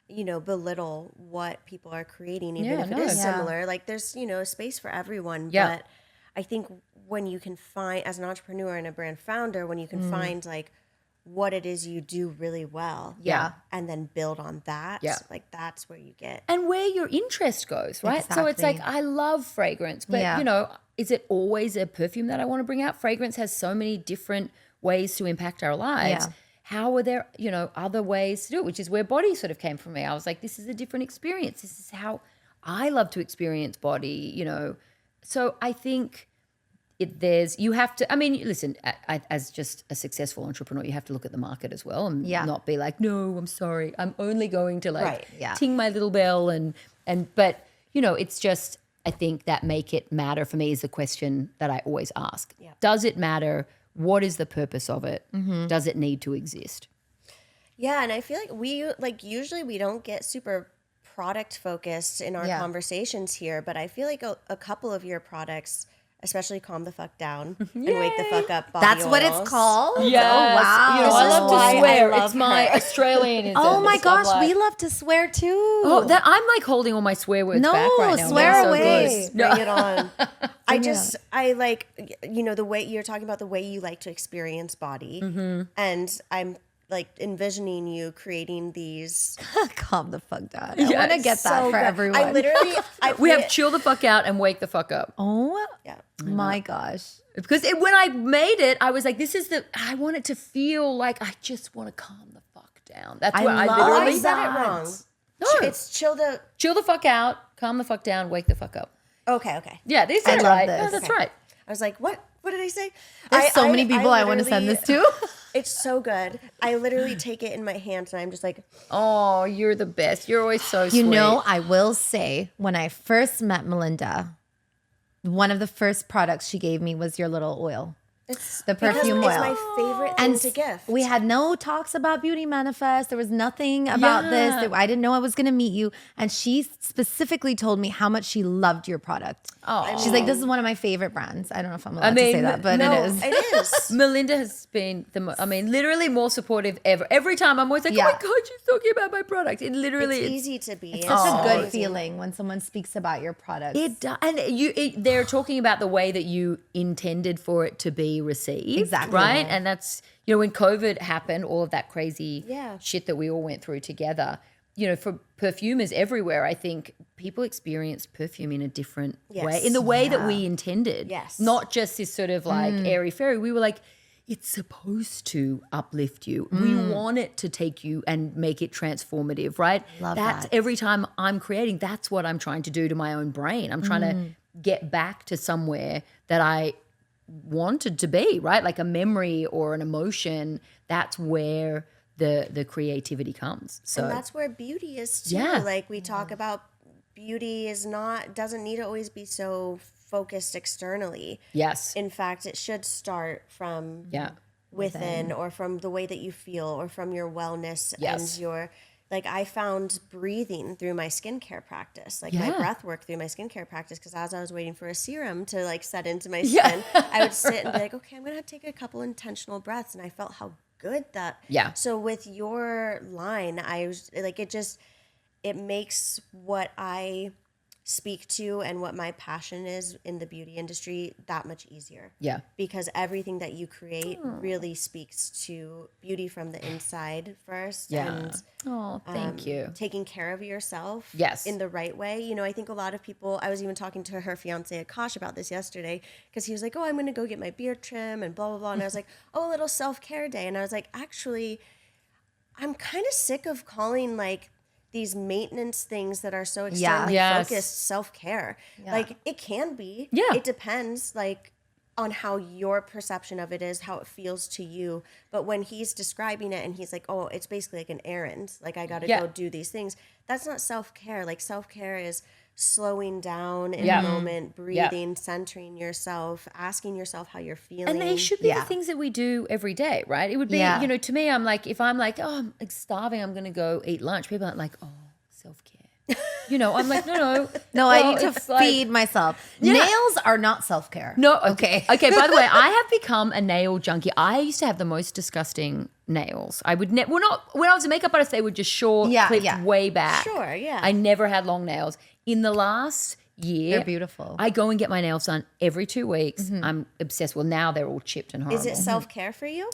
belittle what people are creating, even if it is similar. Like there's, a space for everyone. Yeah. But I think when you can find, as an entrepreneur and a brand founder, when you can find like what it is you do really well. Yeah. And then build on that. Yeah. Like that's where you get. And where your interest goes, right? Exactly. So it's like, I love fragrance, but is it always a perfume that I want to bring out? Fragrance has so many different ways to impact our lives. Yeah. How are there, other ways to do it, which is where body sort of came from me. I was like, this is a different experience. This is how I love to experience body, So I think you have to, listen, as just a successful entrepreneur, you have to look at the market as well and not be like, no, I'm sorry. I'm only going to ting my little bell but it's just, I think that make it matter for me is the question that I always ask. Yeah. Does it matter? What is the purpose of it? Mm-hmm. Does it need to exist? Yeah. And I feel like usually we don't get super product focused in our conversations here, but I feel like a couple of your products, especially Calm the Fuck Down and Wake the Fuck Up body That's what oils. it's called? Yes. Oh, wow. I love to swear. It's my her. Australianism. Oh my It's gosh, like, we love to swear too. Oh, I'm like holding all my swear words No, back right now. swear They're so away. good. Bring it on. I like, the way you're talking about the way you like to experience body. Mm-hmm. And I'm like envisioning you creating these. Calm the fuck down. I want to get that for good. everyone. I literally, We have chill the fuck out and wake the fuck up. Oh yeah. my gosh. Because when I made it, I was like, I want it to feel like I just want to calm the fuck down. That's what I literally said it wrong. No. It's chill the fuck out, calm the fuck down, wake the fuck up. Okay. Yeah, this I is love right. this. No, that's right. I was like, what did I say? There's so many people I want to send this to. It's so good. I literally take it in my hands and I'm just like, oh, you're the best. You're always so sweet. I will say when I first met Melinda, one of the first products she gave me was your little oil. it's The perfume because oil. It's my favorite thing to gift. We had no talks about Beauty Manifest. There was nothing about this. I didn't know I was going to meet you. And she specifically told me how much she loved your product. Oh. She's like, this is one of my favorite brands. I don't know if I'm allowed to say that, but it is. It is. Melinda has been literally more supportive ever. Every time I'm always like, oh my God, she's talking about my product. It literally It's easy to be. It's such a good feeling when someone speaks about your product. It does. And they're talking about the way that you intended for it to be received. Exactly. Right? And that's, when COVID happened, all of that crazy Yeah. shit that we all went through together, for perfumers everywhere, I think people experienced perfume in a different way, in the way that we intended. Yes. Not just this sort of like airy-fairy. We were like, it's supposed to uplift you. We want it to take you and make it transformative, right? That's that. every time I'm creating, that's what I'm trying to do to my own brain. I'm trying to get back to somewhere that I wanted to be, right? Like a memory or an emotion. That's where the creativity comes. So And that's where beauty is too. Yeah. Like we talk about beauty doesn't need to always be so focused externally. yes. In fact, it should start from Yeah. within or from the way that you feel or from your wellness Yes. and your like I found breathing through my skincare practice, like my breath work through my skincare practice, because as I was waiting for a serum to like set into my skin, I would sit and be like, okay, I'm gonna take a couple intentional breaths, and I felt how good that. Yeah. So with your line, I was like, it makes what I speak to and what my passion is in the beauty industry that much easier. Yeah. Because everything that you create really speaks to beauty from the inside first. Yeah. And Thank you. taking care of yourself Yes. in the right way. You know, I think a lot of people, I was even talking to her fiance Akash about this yesterday, because he was like, oh, I'm going to go get my beard trim and blah, blah, blah. And I was like, oh, a little self-care day. And I was like, actually, I'm kind of sick of calling like these maintenance things that are so extremely Yes. focused self-care. Yeah. Like it can be. Yeah. It depends like on how your perception of it is, how it feels to you. But when he's describing it and he's like, oh, it's basically like an errand. Like I got to go do these things. That's not self-care. Like self-care is slowing down in a moment, breathing, centering yourself, asking yourself how you're feeling. And they should be the things that we do every day, right? It would be, you know, to me, I'm like, if I'm like, oh, I'm like starving, I'm going to go eat lunch. People aren't like, oh, self-care. You know, I'm like, no. No, Well, I need to it's like- feed myself. Nails are not self-care. No, Okay. Okay, by the way, I have become a nail junkie. I used to have the most disgusting nails. I would when I was a makeup artist, they were just short, clipped way back. Sure, yeah. I never had long nails. In the last year, They're beautiful. I go and get my nails done every 2 weeks. I'm obsessed. Well, now they're all chipped and horrible. Is it self-care for you?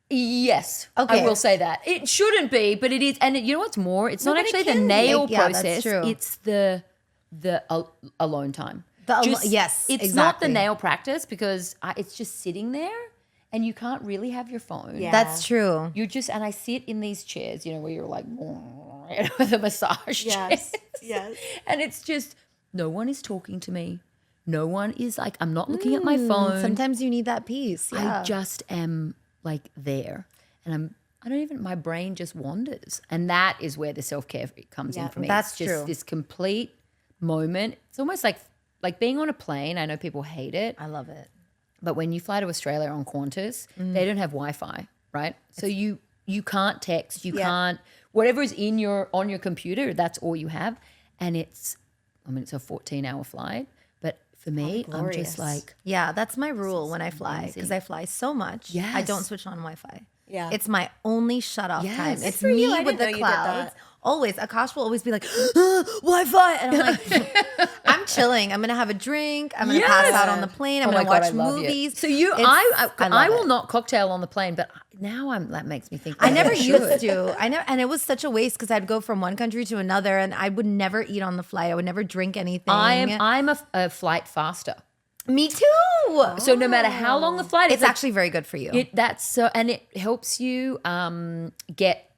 Yes, Okay. I will say that. It shouldn't be, but it is. And you know what's more? It's not but it actually the can be. nail Yeah, that's process. true. It's the alone time. Yes, It's not the exactly. nail practice because it's just sitting there and you can't really have your phone. Yeah. That's true. You just, and I sit in these chairs, you know, where you're like, the massage Yes, chairs. yes. And it's just, no one is talking to me. No one is like, I'm not looking at my phone. Sometimes you need that peace. Yeah. I just am like there, and I don't even, my brain just wanders, and that is where the self-care comes in for me. That's it's just true. this complete moment. It's almost like being on a plane. I know people hate it, I love it. but when you fly to Australia on Qantas, they don't have Wi-Fi, right? So you can't text, you can't, whatever is on your computer, that's all you have, and it's a 14-hour flight. But for me, I'm just glorious. like, Yeah, that's my rule when I fly because I fly so much. I Yes. don't switch on Wi-Fi. Yeah. It's my only shut off Yes. time. Good It's for you. me I with didn't know the you did that. clouds. Always. Akash will always be like, Wi-Fi. And I'm like, I'm chilling. I'm going to have a drink. I'm going to pass out on the plane. I'm oh going my to God, watch I love movies. You. So I love will it. not cocktail on the plane, but now that makes me think. I never should. used to. And it was such a waste because I'd go from one country to another and I would never eat on the flight. I would never drink anything. I'm a flight faster. Me too. So no matter how long the flight is, It's actually very good for you. and it helps you get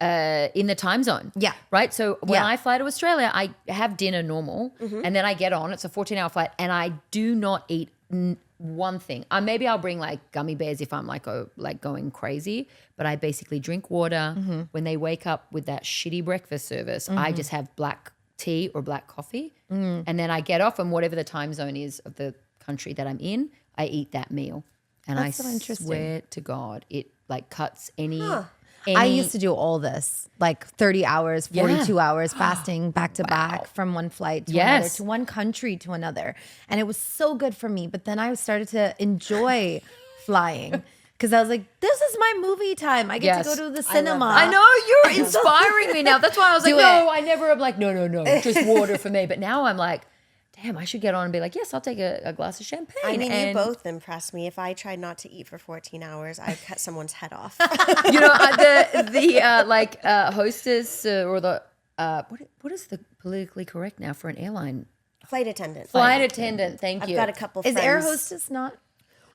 in the time zone. Yeah. Right. So when Yeah. I fly to Australia, I have dinner normal, and then I get on. It's a 14-hour flight, and I do not eat one thing. Maybe I'll bring like gummy bears if I'm like going crazy, but I basically drink water. When they wake up with that shitty breakfast service, I just have black tea or black coffee, and then I get off, and whatever the time zone is of the country that I'm in, I eat that meal, and That's I so interesting. swear to God, it like cuts any. I used to do all this, like 30 hours, 42 Yeah. hours fasting back to back from one flight to Yes. another, to one country to another. And it was so good for me. But then I started to enjoy flying because I was like, this is my movie time. I get to Yes. go to the cinema. I know you're inspiring me now. That's why I was like, Do no, it. I never am like, no, just water for me. But now I'm like, damn, I should get on and be like, yes, I'll take a glass of champagne. I mean, and, you both impress me. If I tried not to eat for 14 hours, I'd cut someone's head off. you know, the hostess or the what is the politically correct now for an airline? Flight attendant. Flight attendant. Thank I've you. got a couple Is friends. air hostess not?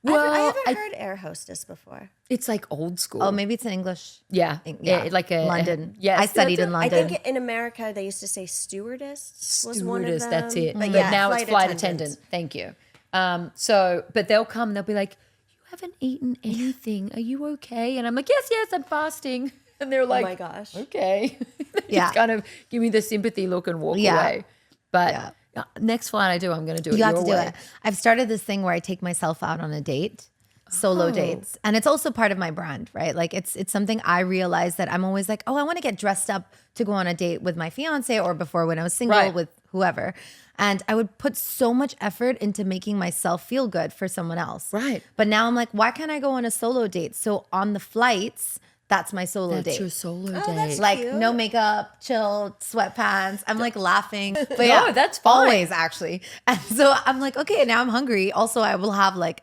I Well, haven't heard air hostess before. it's like old school. Oh, maybe it's in English. yeah, Yeah, like a London. Yes, I studied that's in it. I London. think in America they used to say stewardess was one of Stewardess, them. that's it. But, But yeah, now it's flight attendant. Thank you. But they'll come and they'll be like, you haven't eaten anything. Are you okay? And I'm like, yes, I'm fasting. And they're like, my gosh. okay. They Yeah. just kind of give me the sympathy look and walk Yeah. away. But next flight I do, I'm going to do it You have your to do way. it. I've started this thing where I take myself out on a date, solo dates. And it's also part of my brand, right? Like it's something I realize that I'm always like, oh, I want to get dressed up to go on a date with my fiance or before when I was single Right. with whoever. And I would put so much effort into making myself feel good for someone else. Right. But now I'm like, why can't I go on a solo date? So on the flights, That's my solo That's date. your solo Oh, date. that's Like cute. no makeup, chill, sweatpants. I'm like laughing. But No, that's fine. Always actually. And so I'm like, okay, now I'm hungry. Also, I will have like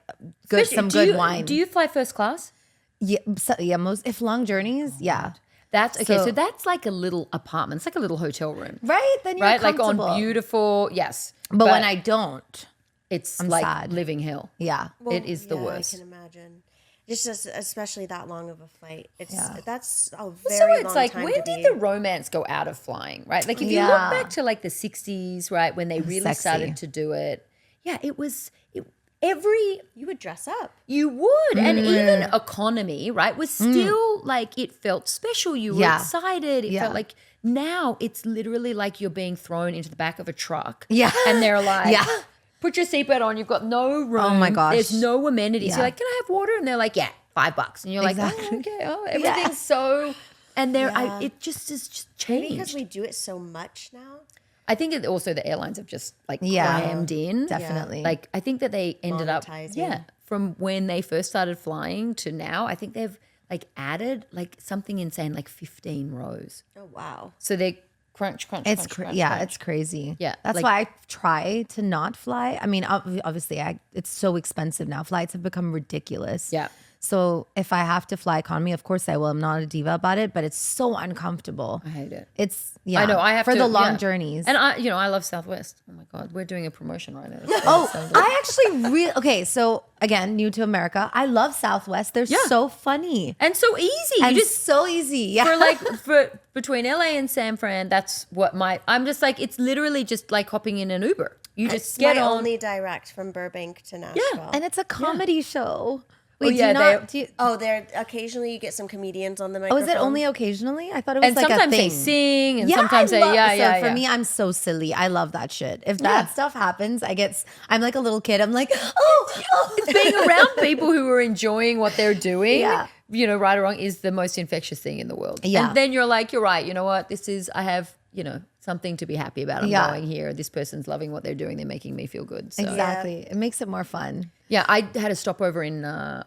some good wine. Do you fly first class? Yeah, most if long journeys, yeah. That's okay. So- So that's like a little apartment. It's like a little hotel room. Right? Then you're Right? Like comfortable. on beautiful, yes. But when I don't, it's I'm like sad. living hell. yeah. Well, it is the yeah, worst. I can imagine. Just especially that long of a flight. It's Yeah. that's a So very it's long like, time when to did be. the romance go out of flying, right? Like if you Yeah. look back to like the 60s, right, when they really sexy. started to do it, yeah, it was You would dress up. you would. And even economy, right, was still like it felt special. You were Yeah. excited. It Yeah. felt like now it's literally like you're being thrown into the back of a truck. Yeah. And they're like, Yeah. put your seatbelt on. You've got no room. Oh my gosh. There's no amenities. Yeah. You're like, can I have water? And they're like, yeah, $5. And you're like, Exactly. oh, okay. Oh, everything's so. And Yeah. it just is just Maybe changed. because we do it so much now. I think it also the airlines have just like Yeah. crammed in. Definitely. Like I think that they ended up, Monetizing. from when they first started flying to now, I think they've like added like something insane, like 15 rows. Oh wow. So they crunch. It's crunch, yeah, crunch. it's crazy. Yeah, that's like- why I try to not fly. I mean, obviously, it's so expensive now. Flights have become ridiculous. Yeah. So if I have to fly economy, of course I will. I'm not a diva about it, but it's so uncomfortable. I hate it. It's yeah. I know. I have for to, the long yeah. journeys. And I love Southwest. Oh my God, we're doing a promotion right now. Oh, I actually really okay. So again, new to America, I love Southwest. They're so funny and so easy. and You just so easy. Yeah, for between LA and San Fran, that's what I'm just like, it's literally just like hopping in an Uber. You just It's get my on. only direct from Burbank to Nashville. and it's a comedy show. Wait, yeah, do you not? Do you, Oh, there occasionally you get some comedians on the oh, microphone. is it only occasionally? I thought it was and like sometimes a they thing. sing and Yeah, sometimes they, so for me, I'm so silly. I love that shit. If that stuff happens, I'm like a little kid. I'm like, oh. being around people who are enjoying what they're doing, Yeah. Right or wrong, is the most infectious thing in the world. Yeah. And then you're like, you're right. You know what? I have, something to be happy about. I'm Yeah. going here. This person's loving what they're doing. They're making me feel good. So. Exactly. It makes it more fun. Yeah, I had a stopover in, a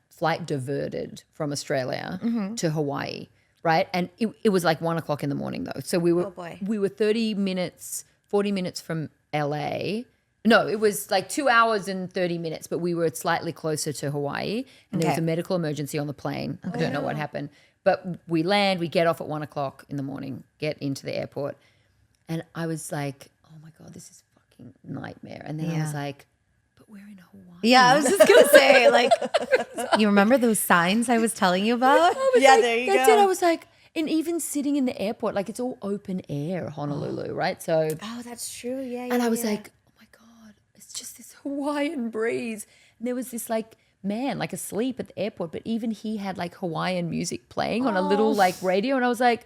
flight diverted from Australia Mm-hmm. to Hawaii, right? And it was like 1 o'clock in the morning though. So we were, Oh, boy. we were 40 minutes from LA. No, it was like 2 hours and 30 minutes, but we were slightly closer to Hawaii and there was Okay. a medical emergency on the plane. I don't know what happened, but we land, we get off at 1 o'clock in the morning, get into the airport. And I was like, oh my God, this is fucking nightmare. And then I was like, but we're in Hawaii. Yeah, I was just gonna say, like, you remember those signs I was telling you about? There you That's go. it. I was like, and even sitting in the airport, like it's all open air, Honolulu, right? So, Oh, that's true. Yeah. and yeah, I was yeah. like, oh my God, it's just this Hawaiian breeze. And there was this like man, like asleep at the airport, but even he had like Hawaiian music playing on a little like radio. And I was like,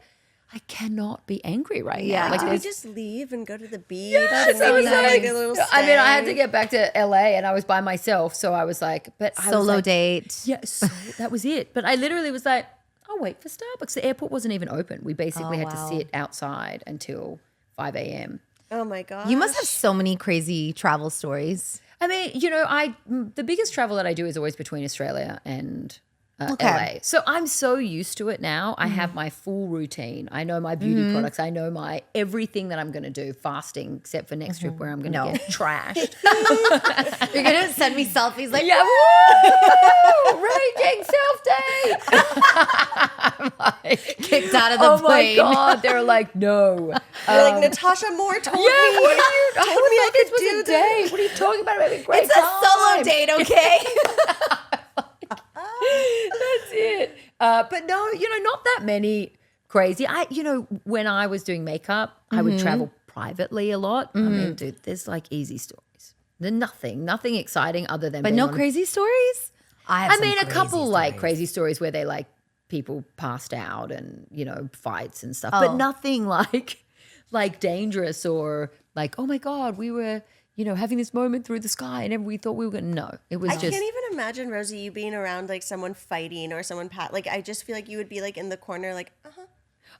I cannot be angry right Yeah. now. Like Did we there's just leave and go to the beach Yes, and I maybe was have like, like a little I mean, I had to stay? get back to LA and I was by myself. So I was like, but I was Solo like, date. yeah, so that was it. But I literally was like, I'll wait for Starbucks. The airport wasn't even open. We basically had wow. to sit outside until 5 a.m. Oh my god. You must have so many crazy travel stories. I mean, the biggest travel that I do is always between Australia and Okay. LA. So I'm so used to it now. I have my full routine. I know my beauty products. I know my everything that I'm going to do, fasting, except for next trip where I'm going to get trashed. You're gonna send me selfies like, Yeah, woo! Raging self-day. I'm like, kicked out of the oh plane. my God. They're like, no. You're like Natasha Moore told me. Yeah, what are you? Told I me I thought this could was do a day. What are you talking about? I'm having a great It's a solo date, okay? That's it. But no, not that many crazy. When I was doing makeup, I would travel privately a lot. I mean, dude, there's like easy stories. There's nothing exciting other than But being no on- crazy stories? I mean, a couple like crazy stories where they like people passed out and, fights and stuff, but nothing like dangerous or like, oh my God, we were, having this moment through the sky and we thought we were going to, no, it was I just. can't even imagine, Rosie, you being around like someone fighting or someone like I just feel like you would be like in the corner like,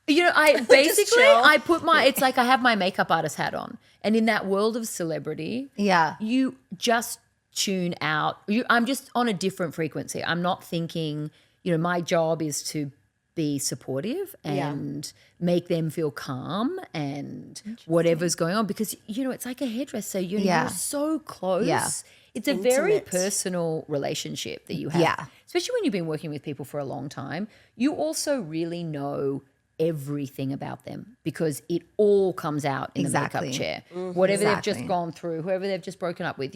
I basically chill. I put it's like I have my makeup artist hat on, and in that world of celebrity, Yeah. you just tune out. I'm just on a different frequency. I'm not thinking, my job is to be supportive and make them feel calm and whatever's going on, because it's like a hairdresser, you're so close. Yeah. It's a very personal relationship that you have. Yeah. Especially when you've been working with people for a long time. You also really know everything about them because it all comes out in the makeup chair. Whatever they've just gone through, whoever they've just broken up with,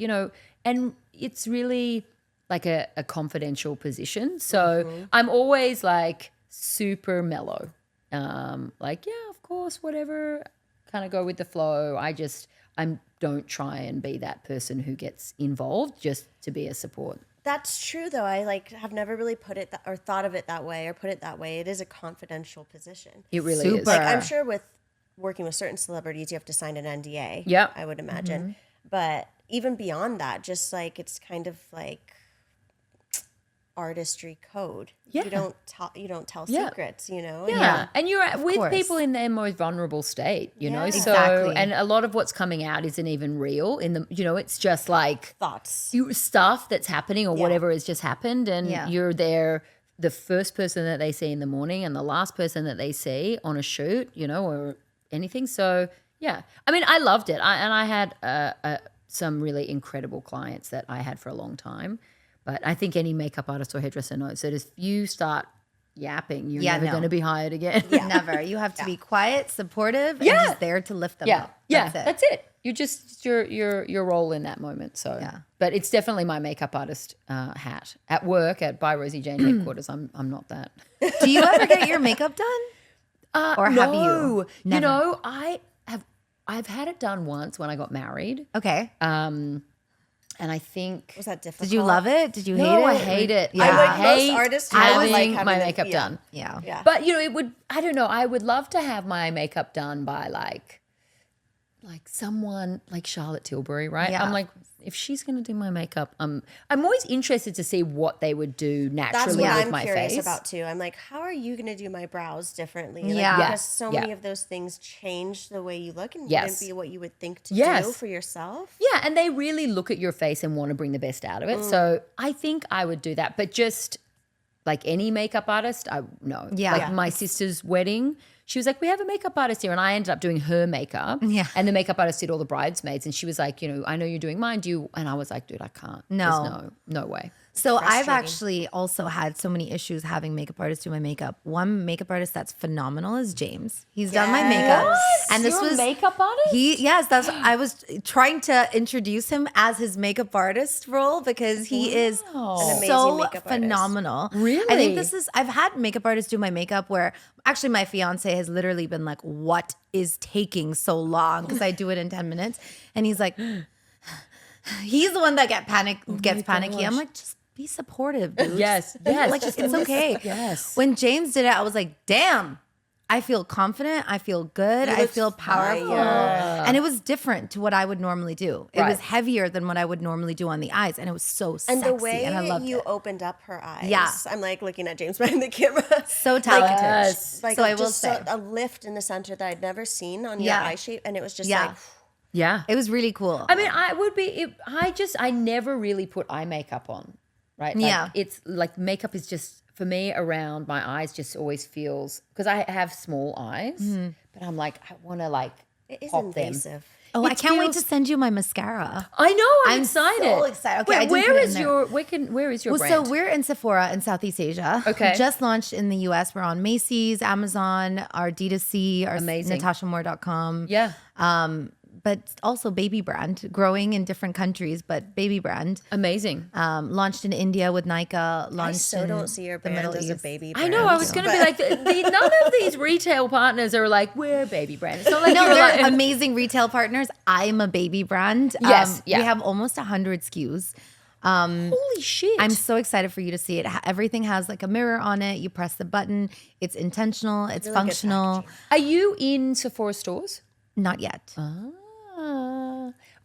and it's really like a confidential position. So I'm always like super mellow. Like, yeah, of course, whatever, kind of go with the flow. I don't try and be that person who gets involved just to be a support. That's true, though. I have never really put it or thought of it that way or put it that way. It is a confidential position. It really is. Like, I'm sure with working with certain celebrities, you have to sign an NDA. Yeah, I would imagine. But even beyond that, just like it's kind of like artistry code. Yeah. You don't tell secrets, Yeah. And you're with course. people in their most vulnerable state, so Exactly. and a lot of what's coming out isn't even real it's just like thoughts. Stuff that's happening or whatever has just happened, and you're there, the first person that they see in the morning and the last person that they see on a shoot, or anything. So yeah, I mean, I loved it. I had some really incredible clients that I had for a long time. But I think any makeup artist or hairdresser knows that if you start yapping, you're never going to be hired again. Never. You have to be quiet, supportive, and just there to lift them up. That's it. You're just your role in that moment. So, but it's definitely my makeup artist hat at work by Rosie Jane headquarters. I'm not that. Do you ever get your makeup done? Or have you? Never. I've had it done once when I got married. Okay. And I think, was that difficult? Did you love it? Did you hate it? No, I hate it. Yeah. I hate most artists having having my makeup done. Yeah. But it would. I don't know. I would love to have my makeup done by like someone like Charlotte Tilbury, right? Yeah. I'm like, if she's going to do my makeup, I'm always interested to see what they would do naturally with my face. That's what I'm curious about too. I'm like, how are you going to do my brows differently? Yeah. Because so many of those things change the way you look and wouldn't be what you would think to do for yourself. Yeah, and they really look at your face and want to bring the best out of it. So I think I would do that. But just like any makeup artist, no. Yeah. Like my sister's wedding, she was like, we have a makeup artist here. And I ended up doing her makeup. Yeah. And the makeup artist did all the bridesmaids. And she was like, I know you're doing mine. And I was like, dude, I can't. No. There's no way. So I've actually also had so many issues having makeup artists do my makeup. One makeup artist that's phenomenal is James. He's done my makeup. What? And this You're a was makeup artist? I was trying to introduce him as his makeup artist role because he is An amazing so makeup artist. phenomenal. Really? I think I've had makeup artists do my makeup where actually my fiance has literally been like, what is taking so long? Because I do it in 10 minutes. And he's like, he's the one that gets panicky. I'm like, just be supportive, dude. Yes. Like, it's okay. Yes. When James did it, I was like, damn, I feel confident. I feel good. I feel powerful. And it was different to what I would normally do. It was heavier than what I would normally do on the eyes. And it was so sexy. And the way and I loved you it. opened up her eyes. Yeah. I'm like looking at James behind the camera. So talented. Yes. Like So I will just say. a lift in the center that I'd never seen on your eye shape. And it was just like, Yeah. It was really cool. I mean, I never really put eye makeup on, right? Like, Yeah. it's like makeup is just, for me, around my eyes just always feels, because I have small eyes, but I'm like, I want to like it is pop them. invasive. Oh, I It can't wait to feels- send you my mascara. I know, I'm so excited. excited. Okay, I Wait, didn't put where it in is there. where is your Well, brand? so we're in Sephora in Southeast Asia. Okay. Just launched in the US. We're on Macy's, Amazon, our D2C, our Amazing. NatashaMoore.com. Yeah. But also baby brand, growing in different countries, but baby brand. Amazing. Launched in India with Nika. I Launched so in don't see your the brand Middle as a East. baby I brand. know. I was going to be like, none of these retail partners are like, we're baby brand. It's not like No, you're they're like, amazing retail partners. I'm a baby brand. Yes, yeah. We have almost 100 SKUs. holy shit. I'm so excited for you to see it. Everything has like a mirror on it. You press the button. It's intentional. It's Really good functional. Are you in Sephora stores? Not yet.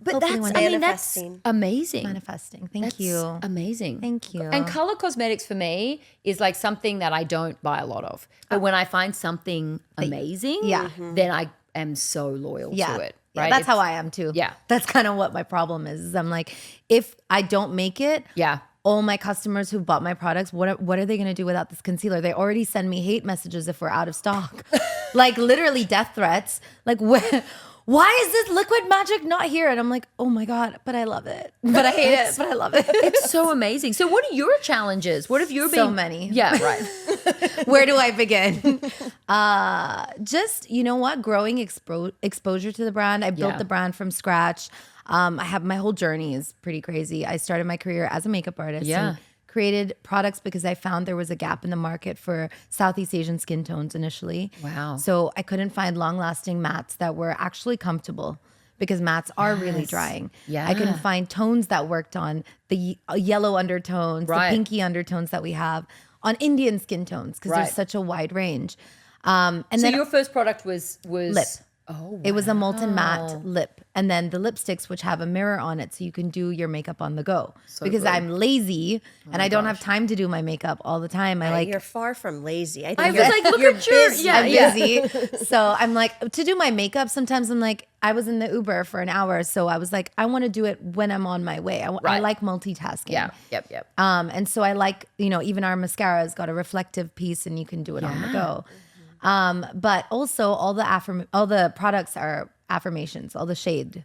But Hopefully that's, one I day. mean, that's Manifesting. amazing. Manifesting. Thank That's you. amazing. Thank you. And color cosmetics for me is like something that I don't buy a lot of. But when I find something amazing, Yeah. then I am so loyal yeah. to it. Yeah, Right? that's It's- how I am too. Yeah. That's kind of what my problem is. I'm like, if I don't make it, Yeah. all my customers who bought my products, what are they going to do without this concealer? They already send me hate messages if we're out of stock. Like literally death threats. Like why is this liquid magic not here? And I'm like, oh my God, but I love it. But I hate it, but I love it. It's so amazing. So what are your challenges? What have you been? So many. Yeah, right. Where do I begin? Just, you know what? Growing exposure to the brand. I built the brand from scratch. I have my whole journey is pretty crazy. I started my career as a makeup artist. And created products because I found there was a gap in the market for Southeast Asian skin tones initially. Wow. So I couldn't find long-lasting mattes that were actually comfortable because mattes are really drying. Yeah. I couldn't find tones that worked on the yellow undertones, the pinky undertones that we have on Indian skin tones because there's such a wide range. And so then your first product was lip. Oh, wow. It was a molten matte lip. And then the lipsticks, which have a mirror on it, so you can do your makeup on the go. Because I'm lazy and I don't have time to do my makeup all the time. You're far from lazy. I was like, look at your busy. I'm busy. So I'm like, to do my makeup, sometimes I'm like, I was in the Uber for an hour. So I was like, I want to do it when I'm on my way. I like multitasking. Yeah. Yep. And so I like, even our mascara's got a reflective piece and you can do it on the go. But also all the products are affirmations, all the shade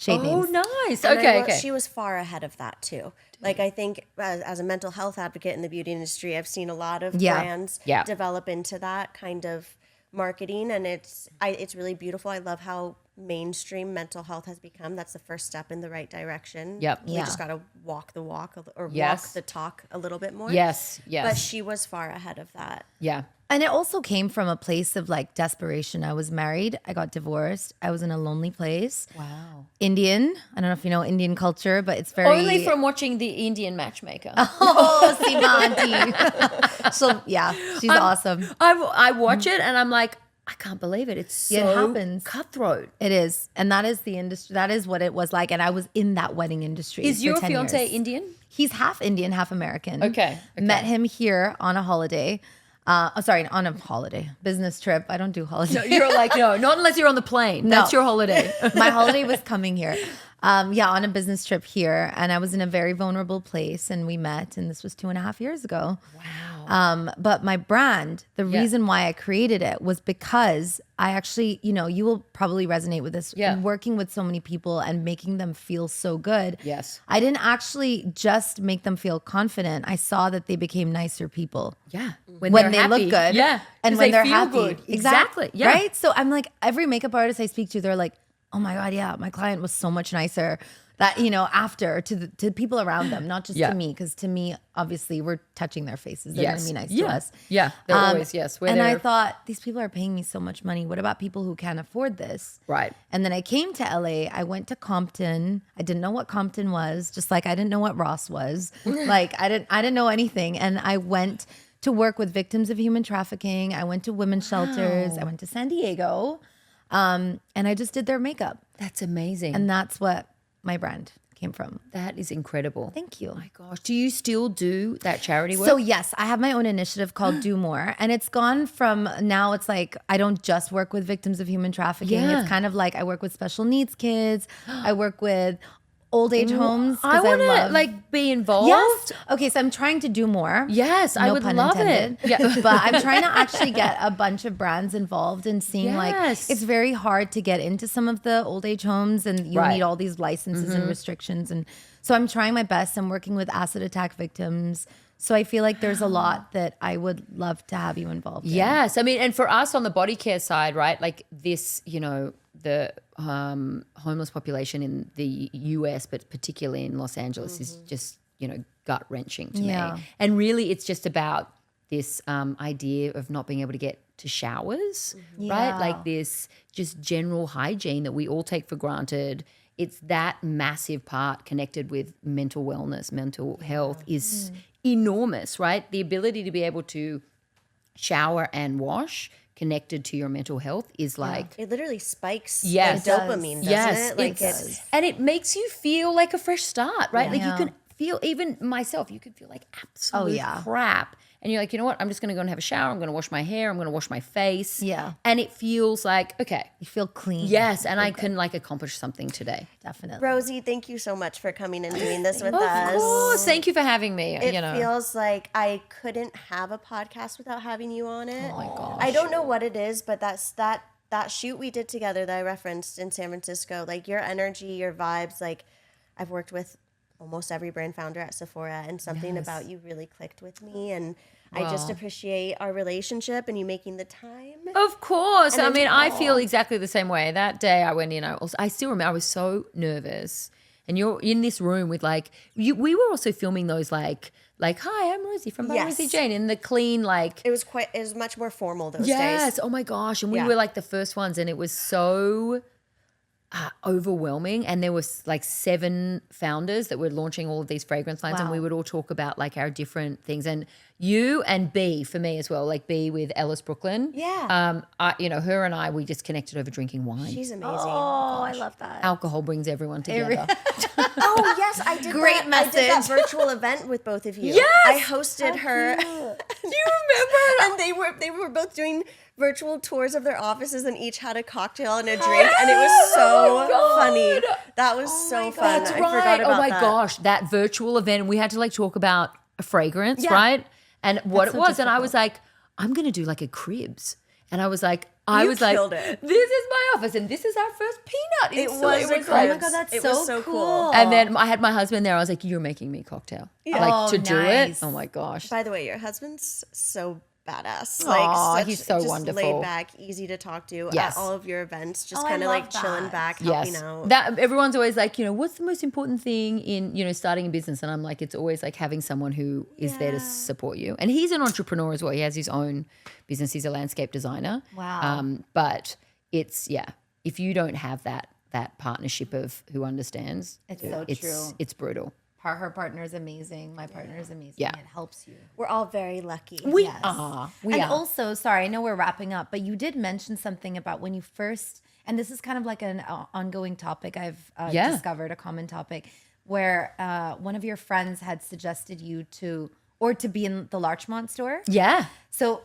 names. Oh, nice. And Okay. She was far ahead of that too. Like I think as a mental health advocate in the beauty industry, I've seen a lot of brands develop into that kind of marketing, and it's really beautiful. I love how mainstream mental health has become. That's the first step in the right direction. Yep. We just got to walk the walk or walk the talk a little bit more. Yes. But she was far ahead of that. Yeah. And it also came from a place of like desperation. I was married. I got divorced. I was in a lonely place. Wow. Indian. I don't know if you know Indian culture, but it's very... Only from watching the Indian Matchmaker. Oh, Seema auntie. So yeah, she's awesome. I watch it and I'm like, I can't believe it. It's so cutthroat. It is. And that is the industry. That is what it was like. And I was in that wedding industry. Is your fiance years. Indian? He's half Indian, half American. Okay. Met him here on a holiday. On a holiday, business trip. I don't do holidays. No, you're like, no, not unless you're on the plane. That's your holiday. My holiday was coming here. On a business trip here. And I was in a very vulnerable place and we met, and this was 2.5 years ago. Wow. But my brand, the reason why I created it was because I actually, you will probably resonate with this. Yeah. Working with so many people and making them feel so good. Yes. I didn't actually just make them feel confident. I saw that they became nicer people. Yeah. When they happy. look good. Yeah. And when they're feel happy. good. Exactly. Yeah. Right? So I'm like, every makeup artist I speak to, they're like, oh my God, yeah, my client was so much nicer. That, after to people around them, not just to me, because to me, obviously, we're touching their faces. They're going to be nice to us. Yeah, they're always, yes. And I thought, these people are paying me so much money. What about people who can't afford this? Right. And then I came to LA. I went to Compton. I didn't know what Compton was, just like I didn't know what Ross was. Like I didn't know anything. And I went to work with victims of human trafficking. I went to women's shelters. I went to San Diego. And I just did their makeup. That's amazing. And that's what my brand came from. That is incredible. Thank you. Oh my gosh. Do you still do that charity work? So yes, I have my own initiative called Do More. And it's gone from, now it's like, I don't just work with victims of human trafficking. Yeah. It's kind of like I work with special needs kids. I work with old age homes. I want to be involved. Yes. Okay, so I'm trying to do more. Yes, I would pun love intended. it. Yeah. But I'm trying to actually get a bunch of brands involved and seeing it's very hard to get into some of the old age homes and you need all these licenses and restrictions. And so I'm trying my best. I'm working with acid attack victims. So I feel like there's a lot that I would love to have you involved in. Yes. I mean, and for us on the body care side, right, like this, the homeless population in the US, but particularly in Los Angeles, is just, gut-wrenching to me. And really it's just about this idea of not being able to get to showers, right? Like this just general hygiene that we all take for granted. It's that massive part connected with mental wellness, mental health is enormous, right? The ability to be able to shower and wash connected to your mental health is like... It literally spikes yes, the dopamine, doesn't it? Like it's and it makes you feel like a fresh start, right? Like you can feel, even myself, you could feel like absolute crap. and you're like, you know what? I'm just going to go and have a shower. I'm going to wash my hair. I'm going to wash my face. Yeah. And it feels like, okay. You feel clean. Yes. And I can like accomplish something today. Definitely. Rosie, thank you so much for coming and doing this with us. Of course. Thank you for having me. It feels like I couldn't have a podcast without having you on it. Oh my gosh. I don't know what it is, but that shoot we did together that I referenced in San Francisco, like your energy, your vibes, like I've worked with almost every brand founder at Sephora, and something about you really clicked with me, and I just appreciate our relationship and you making the time. Of course. I mean, I feel exactly the same way. That day I went in, I still remember I was so nervous. And you're in this room with like, we were also filming those like, hi, I'm Rosie from Rosie Jane, in the clean like. It was much more formal those days. Yes, oh my gosh. And we were like the first ones, and it was so overwhelming. And there was like 7 founders that were launching all of these fragrance lines, and we would all talk about like our different things. And you and B for me as well, like B with Ellis Brooklyn. Yeah. Her and I, we just connected over drinking wine. She's amazing. Oh, I love that. Alcohol brings everyone together. Oh yes, I did. Great message. I did that virtual event with both of you. Yes, I hosted her. Do you remember? And they were both doing virtual tours of their offices, and each had a cocktail and a drink, and it was so funny. That was so fun. That's I right. forgot about oh my that. gosh, that virtual event. We had to like talk about a fragrance, right? And what it was, and I was like, I'm gonna do like a cribs, and I was like. You killed it. This is my office, and this is our first peanut. It was oh my God, that's so cool. And then I had my husband there. I was like, "You're making me a cocktail, like to do it." Oh my gosh! By the way, your husband's so badass. He's so just wonderful. Laid back, easy to talk to at all of your events. Just kind of like chilling back, helping out. That everyone's always like, what's the most important thing in starting a business? And I'm like, it's always like having someone who is there to support you. And he's an entrepreneur as well. He has his own business. He's a landscape designer. Wow. But it's if you don't have that partnership of who understands, It's so true. It's brutal. Her partner is amazing. My partner is amazing. Yeah. It helps you. We're all very lucky. We Yes. are. And also, sorry, I know we're wrapping up, but you did mention something about when you first, and this is kind of like an ongoing topic I've discovered, a common topic, where one of your friends had suggested you to be in the Larchmont store. Yeah. So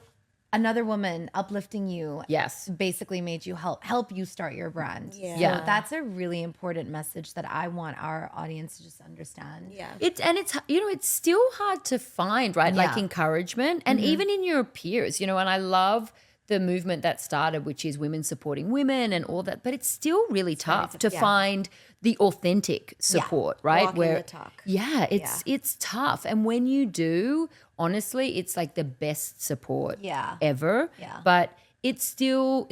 another woman uplifting you Yes. basically made you help you start your brand. Yeah. So that's a really important message that I want our audience to just understand. Yeah. It's it's still hard to find, right? Like encouragement, and even in your peers, and I love the movement that started, which is women supporting women and all that, but it's still really tough to find the authentic support, right? Walking the talk. It's tough. And when you do, honestly, it's like the best support ever. Yeah. But it's still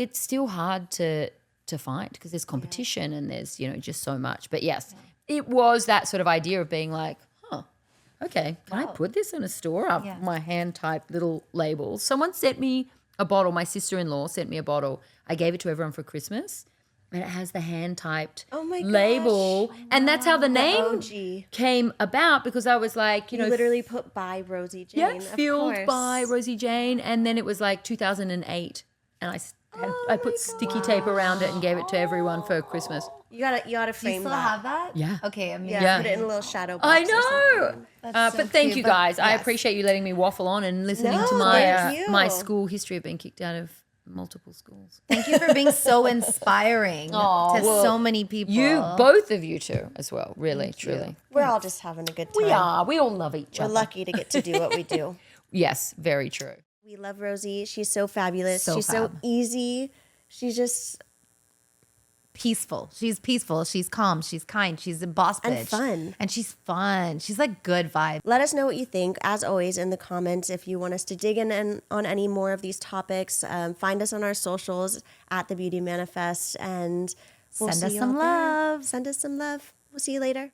hard to find because there's competition and there's, just so much. But yes, it was that sort of idea of being like, okay, can I put this in a store? I've my hand-typed little labels. Someone sent me a bottle. My sister-in-law sent me a bottle. I gave it to everyone for Christmas. And it has the hand-typed label. And that's how the name OG. came about, because I was like, You literally put by Rosie Jane. yeah, filled by Rosie Jane. And then it was like 2008. And I put sticky tape around it and gave it to everyone for Christmas. You gotta Do you frame still that. have that? Yeah. Okay, amazing. Yeah, put it in a little shadow box. I or know. something. That's so But thank cute, you but guys. I yes. appreciate you letting me waffle on and listening No, to thank you. my school history of being kicked out of multiple schools. Thank you for being so inspiring to so many people. Both of you two as well. Really, truly. We're all just having a good time. We are. We all love each We're other. lucky to get to do what we do. Yes, very true. We love Rosie. She's so fabulous. So She's so fab. easy. She's just peaceful. She's peaceful. She's calm. She's kind. She's a boss bitch. And fun. And she's fun. She's like good vibe. let us know what you think, as always, in the comments. If you want us to dig in on any more of these topics, find us on our socials at The Beauty Manifest, and we'll Send see us you some out there. love. Send us some love. We'll see you later.